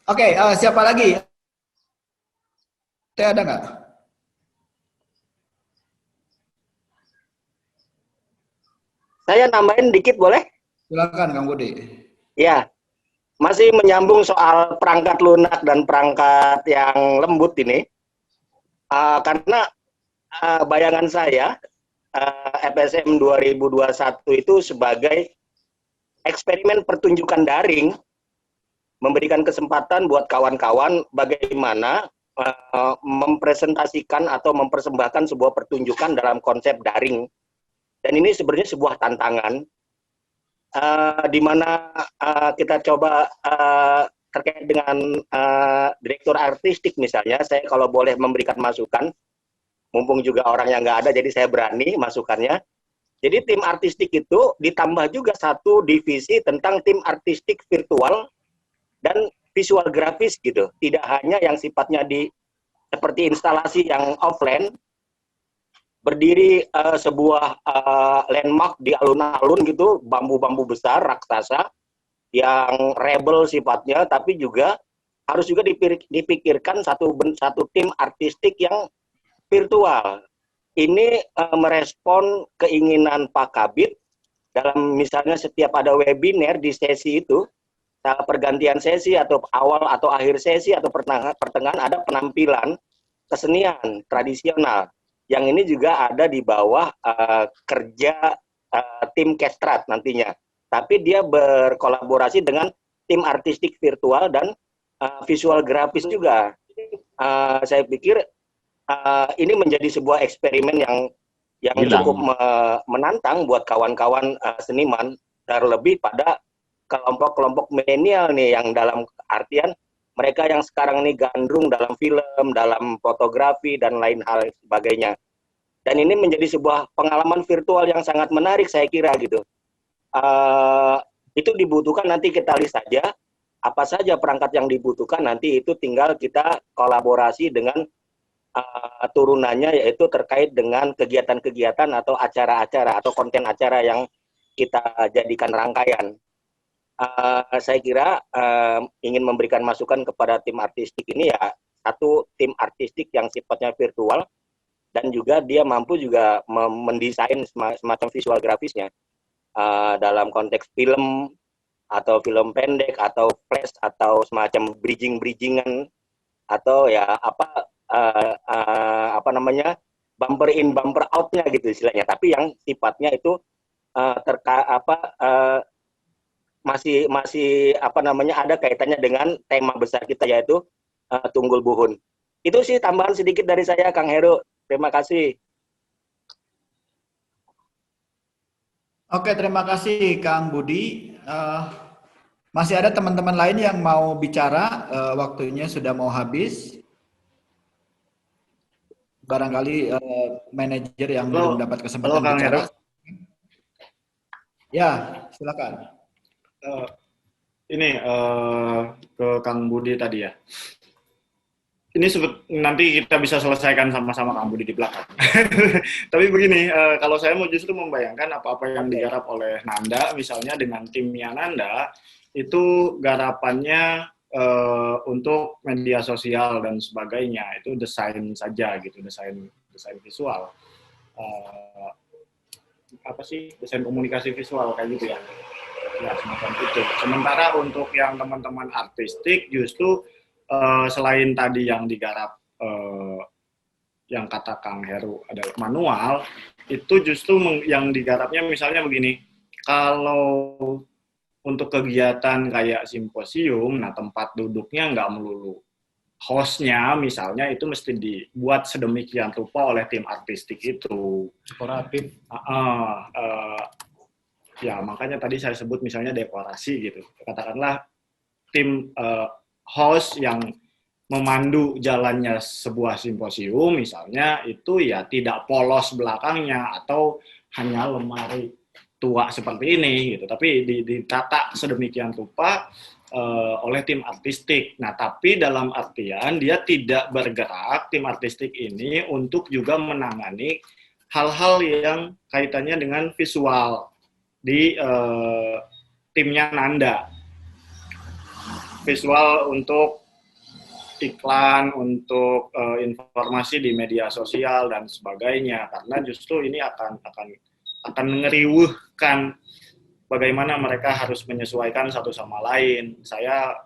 Oke, siapa lagi? Teh ada nggak? Saya nambahin dikit boleh? Silakan Kang Budi. Ya, masih menyambung soal perangkat lunak dan perangkat yang lembut ini. Karena bayangan saya, FSM 2021 itu sebagai eksperimen pertunjukan daring, memberikan kesempatan buat kawan-kawan bagaimana mempresentasikan atau mempersembahkan sebuah pertunjukan dalam konsep daring. Dan ini sebenarnya sebuah tantangan, di mana kita coba terkait dengan direktur artistik misalnya, saya kalau boleh memberikan masukan, mumpung juga orang yang nggak ada, jadi saya berani masukannya. Jadi tim artistik itu ditambah juga satu divisi tentang tim artistik virtual dan visual grafis gitu. Tidak hanya yang sifatnya seperti instalasi yang offline, berdiri sebuah landmark di alun-alun gitu, bambu-bambu besar, raksasa, yang rebel sifatnya, tapi juga harus juga dipikirkan satu tim artistik yang virtual. Ini merespon keinginan Pak Kabid dalam misalnya setiap ada webinar di sesi itu, pergantian sesi atau awal atau akhir sesi atau pertengahan ada penampilan kesenian tradisional. Yang ini juga ada di bawah kerja tim Kestrat nantinya. Tapi dia berkolaborasi dengan tim artistik virtual dan visual grafis juga. Saya pikir ini menjadi sebuah eksperimen yang cukup menantang buat kawan-kawan seniman, terlebih pada kelompok-kelompok milenial nih, yang dalam artian mereka yang sekarang ini gandrung dalam film, dalam fotografi, dan lain hal sebagainya. Dan ini menjadi sebuah pengalaman virtual yang sangat menarik saya kira gitu. Itu dibutuhkan, nanti kita lihat saja apa saja perangkat yang dibutuhkan, nanti itu tinggal kita kolaborasi dengan turunannya, yaitu terkait dengan kegiatan-kegiatan atau acara-acara atau konten acara yang kita jadikan rangkaian. Saya kira ingin memberikan masukan kepada tim artistik ini, ya satu tim artistik yang sifatnya virtual dan juga dia mampu juga mendesain semacam visual grafisnya dalam konteks film atau film pendek atau flash atau semacam bridgingan atau ya apa namanya, bumper in bumper outnya gitu istilahnya, tapi yang sifatnya itu masih apa namanya, ada kaitannya dengan tema besar kita, yaitu Tunggul Buhun. Itu sih tambahan sedikit dari saya, Kang Heru. Terima kasih. Oke, terima kasih Kang Budi. Masih ada teman-teman lain yang mau bicara, waktunya sudah mau habis. Barangkali manajer yang belum dapat kesempatan bicara. Ya, silakan. Ini ke Kang Budi tadi ya. Ini nanti kita bisa selesaikan sama-sama Kang Budi di belakang. Tapi begini, kalau saya mau justru membayangkan apa-apa yang digarap oleh Nanda, misalnya dengan timnya Nanda, itu garapannya untuk media sosial dan sebagainya, itu desain saja gitu, desain visual, apa sih, desain komunikasi visual kayak gitu ya, semacam itu. Sementara untuk yang teman-teman artistik justru selain tadi yang digarap yang kata Kang Heru ada manual, itu justru yang digarapnya misalnya begini, kalau untuk kegiatan kayak simposium, nah tempat duduknya nggak melulu hostnya, misalnya itu mesti dibuat sedemikian rupa oleh tim artistik itu. Dekoratif. ya makanya tadi saya sebut misalnya dekorasi gitu. Katakanlah tim host yang memandu jalannya sebuah simposium misalnya itu ya tidak polos belakangnya atau hanya lemari tua seperti ini gitu, tapi ditata sedemikian rupa oleh tim artistik. Nah, tapi dalam artian dia tidak bergerak tim artistik ini untuk juga menangani hal-hal yang kaitannya dengan visual di timnya Nanda. Visual untuk iklan, untuk informasi di media sosial dan sebagainya, karena justru ini akan ngeriwuhkan bagaimana mereka harus menyesuaikan satu sama lain. Saya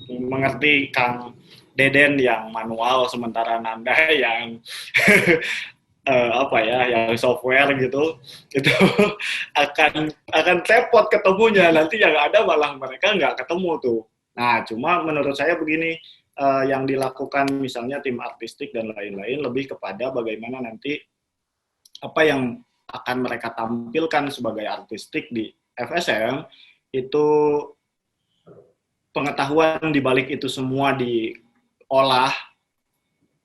mengerti Kang Deden yang manual, sementara Nanda yang yang software gitu, itu akan repot ketemunya, nanti yang ada malah mereka nggak ketemu tuh. Nah, cuma menurut saya begini, yang dilakukan misalnya tim artistik dan lain-lain lebih kepada bagaimana nanti apa yang akan mereka tampilkan sebagai artistik di FSM itu pengetahuan di balik itu semua diolah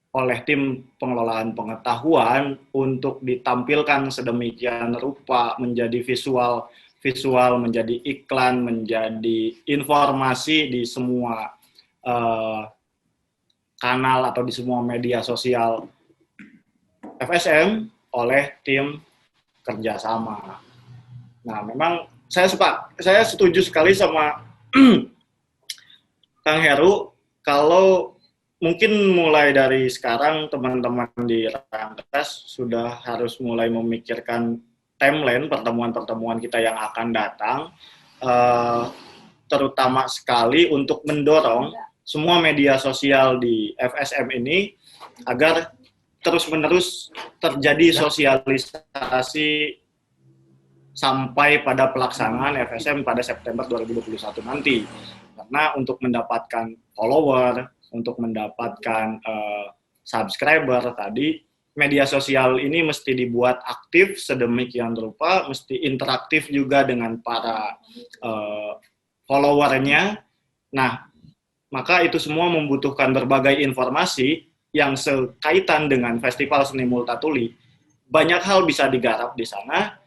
oleh tim pengelolaan pengetahuan untuk ditampilkan sedemikian rupa menjadi visual, menjadi iklan, menjadi informasi di semua kanal atau di semua media sosial FSM oleh tim kerjasama. Nah, memang saya setuju sekali sama Kang Heru, kalau mungkin mulai dari sekarang teman-teman di Rangkas sudah harus mulai memikirkan timeline pertemuan-pertemuan kita yang akan datang, terutama sekali untuk mendorong semua media sosial di FSM ini agar terus-menerus terjadi sosialisasi sampai pada pelaksanaan FSM pada September 2021 nanti. Karena untuk mendapatkan follower, untuk mendapatkan subscriber tadi, media sosial ini mesti dibuat aktif sedemikian rupa, mesti interaktif juga dengan para followernya. Nah, maka itu semua membutuhkan berbagai informasi yang sekaitan dengan Festival Seni Multatuli. Banyak hal bisa digarap di sana,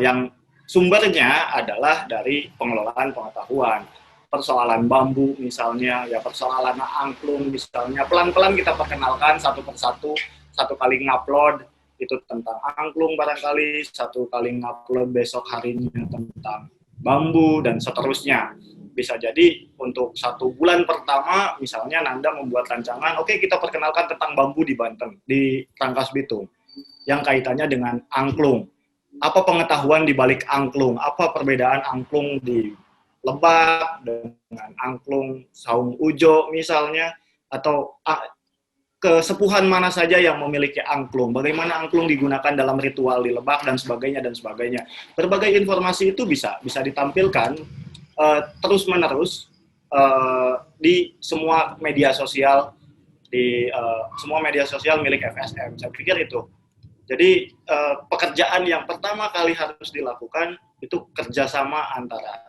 yang sumbernya adalah dari pengelolaan pengetahuan. Persoalan bambu misalnya, ya persoalan angklung misalnya, pelan-pelan kita perkenalkan satu persatu, satu kali ngupload itu tentang angklung barangkali, satu kali ngupload besok harinya tentang bambu, dan seterusnya. Bisa jadi untuk 1 bulan pertama, misalnya Nanda membuat rancangan, oke, kita perkenalkan tentang bambu di Banten, di Rangkas Bitung, yang kaitannya dengan angklung. Apa pengetahuan di balik angklung? Apa perbedaan angklung di Lebak dengan angklung Saung Ujo misalnya, atau kesepuhan mana saja yang memiliki angklung, bagaimana angklung digunakan dalam ritual di Lebak dan sebagainya dan sebagainya. Berbagai informasi itu bisa ditampilkan terus-menerus di semua media sosial, milik FSM. Saya pikir itu. Jadi pekerjaan yang pertama kali harus dilakukan itu kerjasama antara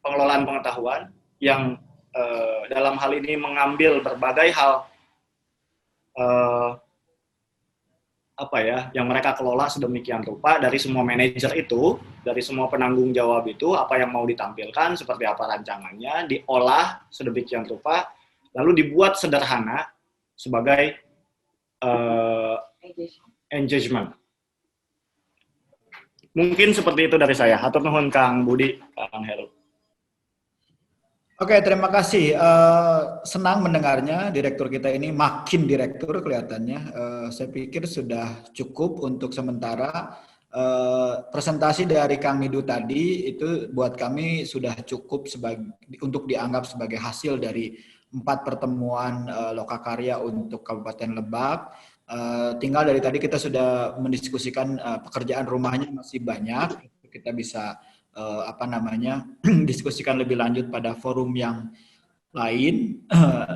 pengelolaan pengetahuan yang dalam hal ini mengambil berbagai hal yang mereka kelola sedemikian rupa dari semua manajer itu, dari semua penanggung jawab itu, apa yang mau ditampilkan, seperti apa rancangannya, diolah sedemikian rupa, lalu dibuat sederhana sebagai engagement. Mungkin seperti itu dari saya. Hatur nuhun Kang Budi, Kang Heru. Oke, terima kasih. Senang mendengarnya, direktur kita ini makin direktur kelihatannya. Saya pikir sudah cukup untuk sementara. Presentasi dari Kang Nidu tadi itu buat kami sudah cukup untuk dianggap sebagai hasil dari 4 pertemuan lokakarya untuk Kabupaten Lebak. Tinggal dari tadi kita sudah mendiskusikan pekerjaan rumahnya masih banyak. Kita bisa diskusikan lebih lanjut pada forum yang lain.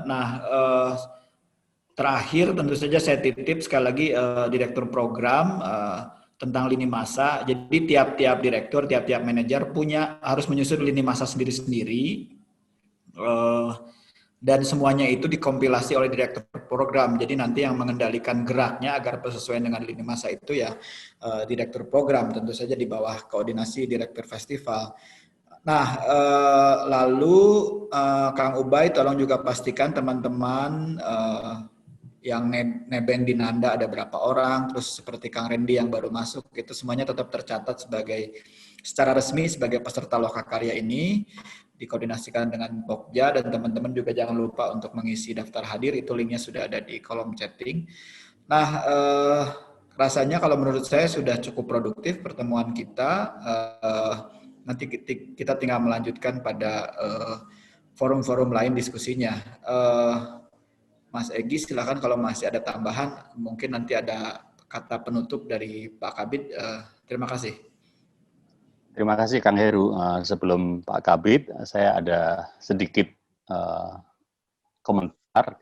Nah, terakhir tentu saja saya titip sekali lagi Direktur Program tentang lini masa. Jadi tiap-tiap direktur, tiap-tiap manajer harus menyusun lini masa sendiri-sendiri. Dan semuanya itu dikompilasi oleh direktur program. Jadi nanti yang mengendalikan geraknya agar sesuai dengan lini masa itu ya direktur program, tentu saja di bawah koordinasi direktur festival. Nah, lalu Kang Ubay tolong juga pastikan teman-teman yang nebeng di Nanda ada berapa orang, terus seperti Kang Randy yang baru masuk, itu semuanya tetap tercatat secara resmi sebagai peserta Lokakarya ini, dikoordinasikan dengan Pokja, dan teman-teman juga jangan lupa untuk mengisi daftar hadir, itu linknya sudah ada di kolom chatting. Nah, rasanya kalau menurut saya sudah cukup produktif pertemuan kita, nanti kita tinggal melanjutkan pada forum-forum lain diskusinya. Mas Egy, silakan kalau masih ada tambahan, mungkin nanti ada kata penutup dari Pak Kabid. Terima kasih. Terima kasih Kang Heru. Sebelum Pak Kabid, saya ada sedikit komentar.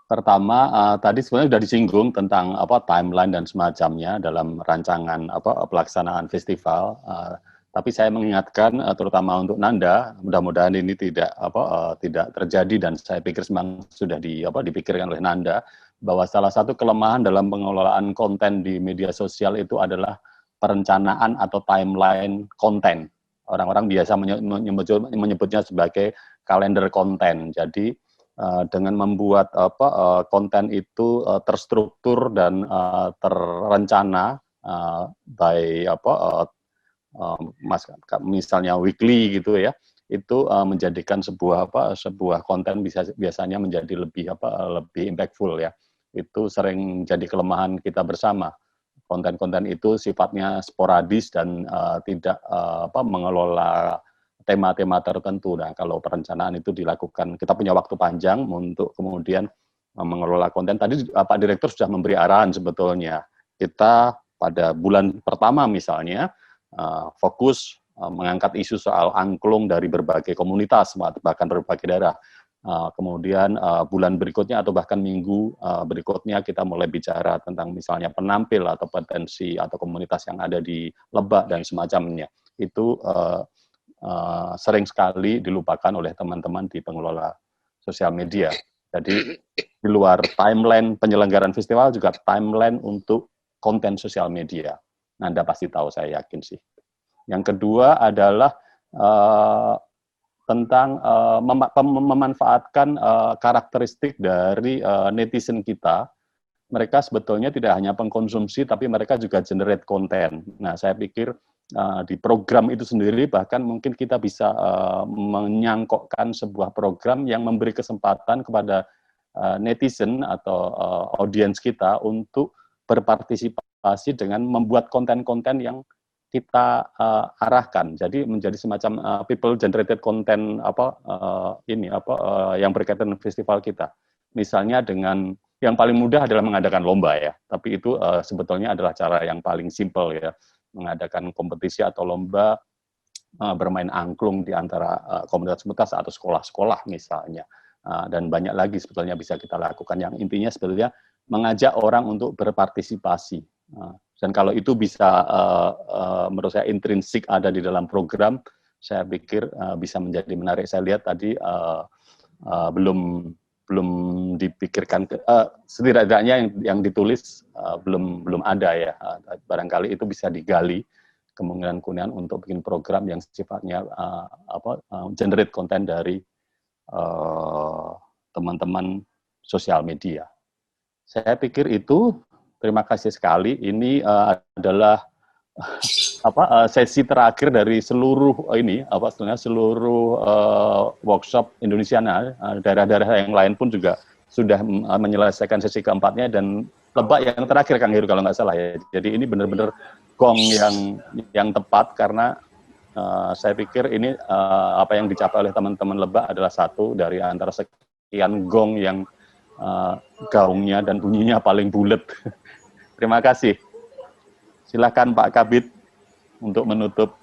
Pertama, tadi sebenarnya sudah disinggung tentang timeline dan semacamnya dalam rancangan pelaksanaan festival. Tapi saya mengingatkan, terutama untuk Nanda, mudah-mudahan ini tidak terjadi, dan saya pikir memang sudah dipikirkan oleh Nanda, bahwa salah satu kelemahan dalam pengelolaan konten di media sosial itu adalah perencanaan atau timeline konten. Orang-orang biasa menyebutnya sebagai kalender konten. Jadi dengan membuat konten itu terstruktur dan terencana misalnya weekly gitu ya, itu menjadikan sebuah konten biasanya menjadi lebih impactful ya. Itu sering jadi kelemahan kita bersama. Konten-konten itu sifatnya sporadis dan tidak mengelola tema-tema tertentu. Nah, kalau perencanaan itu dilakukan, kita punya waktu panjang untuk kemudian mengelola konten. Tadi Pak Direktur sudah memberi arahan sebetulnya. Kita pada bulan pertama misalnya fokus mengangkat isu soal angklung dari berbagai komunitas, bahkan berbagai daerah. Kemudian bulan berikutnya atau bahkan minggu berikutnya kita mulai bicara tentang misalnya penampil atau potensi atau komunitas yang ada di Lebak dan semacamnya. Itu sering sekali dilupakan oleh teman-teman di pengelola sosial media. Jadi di luar timeline penyelenggaraan festival juga timeline untuk konten sosial media. Anda pasti tahu, saya yakin sih. Yang kedua adalah tentang memanfaatkan karakteristik dari netizen kita. Mereka sebetulnya tidak hanya pengkonsumsi, tapi mereka juga generate konten. Nah, saya pikir di program itu sendiri, bahkan mungkin kita bisa menyangkokkan sebuah program yang memberi kesempatan kepada netizen atau audiens kita untuk berpartisipasi dengan membuat konten-konten yang kita arahkan. Jadi menjadi semacam people generated content yang berkaitan dengan festival kita. Misalnya dengan yang paling mudah adalah mengadakan lomba ya. Tapi itu sebetulnya adalah cara yang paling simple ya. Mengadakan kompetisi atau lomba bermain angklung di antara komunitas-komunitas atau sekolah-sekolah misalnya. Dan banyak lagi sebetulnya bisa kita lakukan, yang intinya sebetulnya mengajak orang untuk berpartisipasi. Dan kalau itu bisa menurut saya intrinsik ada di dalam program, saya pikir bisa menjadi menarik. Saya lihat tadi belum dipikirkan, setidaknya yang ditulis belum ada ya. Barangkali itu bisa digali kemungkinan untuk bikin program yang sifatnya generate konten dari teman-teman sosial media. Saya pikir itu. Terima kasih sekali. Ini adalah sesi terakhir dari seluruh workshop Indonesiana. Daerah-daerah yang lain pun juga sudah menyelesaikan sesi keempatnya, dan Lebak yang terakhir Kang Heru kalau nggak salah ya. Jadi ini benar-benar gong yang tepat, karena saya pikir ini apa yang dicapai oleh teman-teman Lebak adalah satu dari antara sekian gong yang gaungnya dan bunyinya paling bulat. Terima kasih. Silakan Pak Kabid untuk menutup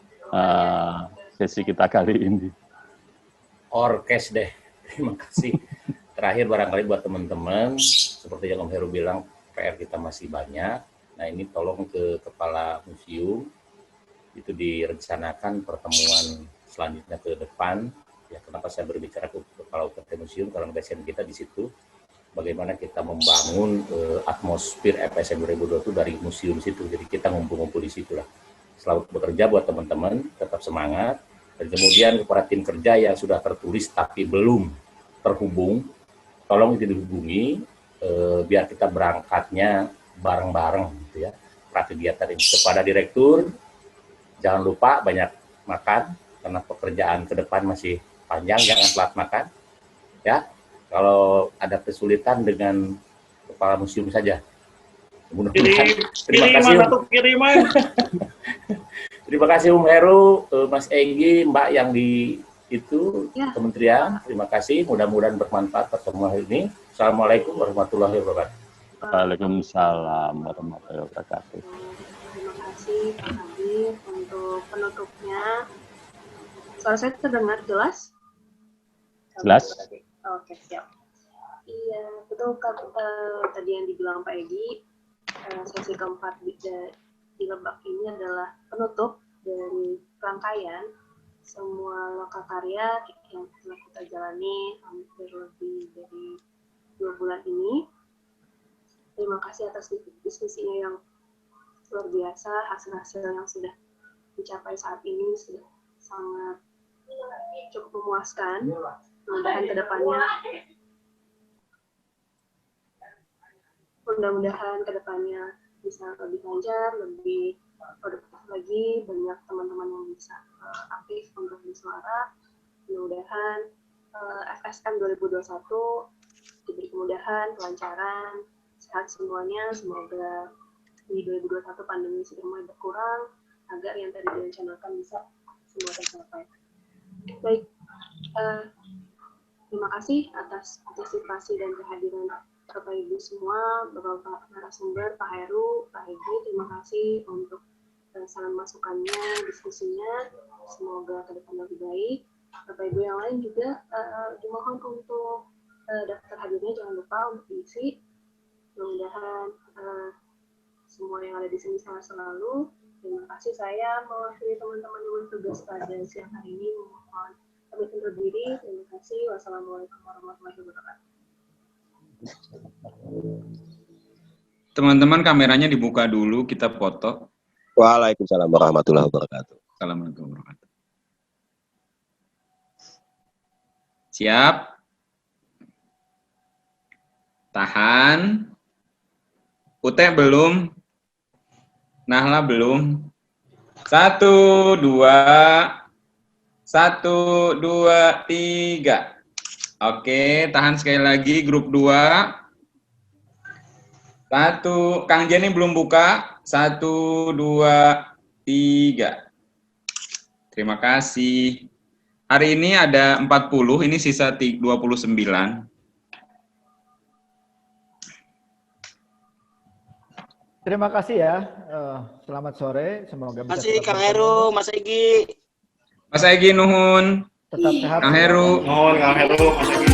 sesi kita kali ini. Orkes deh. Terima kasih. Terakhir barangkali buat teman-teman, seperti yang Om Heru bilang, PR kita masih banyak. Nah ini tolong ke Kepala Museum, itu direncanakan pertemuan selanjutnya ke depan. Ya, kenapa saya berbicara ke Kepala UPT Museum, karena passion kita di situ, bagaimana kita membangun atmosfer FSM 2020 dari museum situ. Jadi kita ngumpul-ngumpul di situ lah. Selamat bekerja buat teman-teman, tetap semangat. Dan kemudian kepada tim kerja yang sudah tertulis tapi belum terhubung, tolong itu dihubungi biar kita berangkatnya bareng-bareng gitu ya. Prakegiatan ini kepada direktur, jangan lupa banyak makan karena pekerjaan ke depan masih panjang, jangan telat makan ya. Kalau ada kesulitan dengan Kepala Museum saja. Terima kasih. Kiriman. Terima kasih Heru, Mas Enggi, Mbak yang di itu kementerian. Terima kasih. Mudah-mudahan bermanfaat pertemuan hari ini. Assalamualaikum warahmatullahi wabarakatuh. Waalaikumsalam warahmatullahi wabarakatuh. Terima kasih Pak Hadir untuk penutupnya. Suara saya terdengar jelas? Jelas. Oke, siap. Iya, betul tadi yang dibilang Pak Egi, sesi keempat di Lebak ini adalah penutup dari rangkaian semua lokakarya yang telah kita jalani hampir lebih dari 2 bulan ini. Terima kasih atas diskusinya yang luar biasa, hasil-hasil yang sudah dicapai saat ini sudah sangat cukup memuaskan. Mudah-mudahan kedepannya bisa lebih lancar, lebih produktif lagi, banyak teman-teman yang bisa aktif untuk bersuara. Mudah-mudahan FSM 2021 diberi kemudahan, kelancaran, sehat semuanya. Semoga di 2021 pandemi sudah mulai berkurang, agar yang tadi direncanakan bisa semua tercapai. Baik, terima kasih atas partisipasi dan kehadiran Bapak Ibu semua, Bapak narasumber, Pak Heru, Pak Egi, terima kasih untuk saran masukannya, diskusinya. Semoga ke depan lebih baik. Bapak Ibu yang lain juga dimohon untuk daftar hadirnya jangan lupa untuk diisi. Mudah-mudahan semua yang ada di sini sehat selalu. Terima kasih, saya mewakili teman-teman yang bertugas pada siang hari ini mohon pamit undur diri. Terima kasih. Wassalamualaikum warahmatullahi wabarakatuh. Teman-teman kameranya dibuka dulu, kita foto. Waalaikumsalam warahmatullahi wabarakatuh. Assalamualaikum warahmatullahi wabarakatuh. Siap. Tahan. Ute belum. Nahla belum. 1, 2. 1, 2, 3. Oke, tahan sekali lagi grup 2. 1, Kang Jenny belum buka. 1, 2, 3. Terima kasih. Hari ini ada 40, ini sisa 29. Terima kasih ya. Selamat sore. Semoga bisa. Terima kasih Kang Heru, Mas Egi. Mas Egi nuhun. Tetap sehat. Kang Heru. Nuhun Kang Heru, Mas Egi.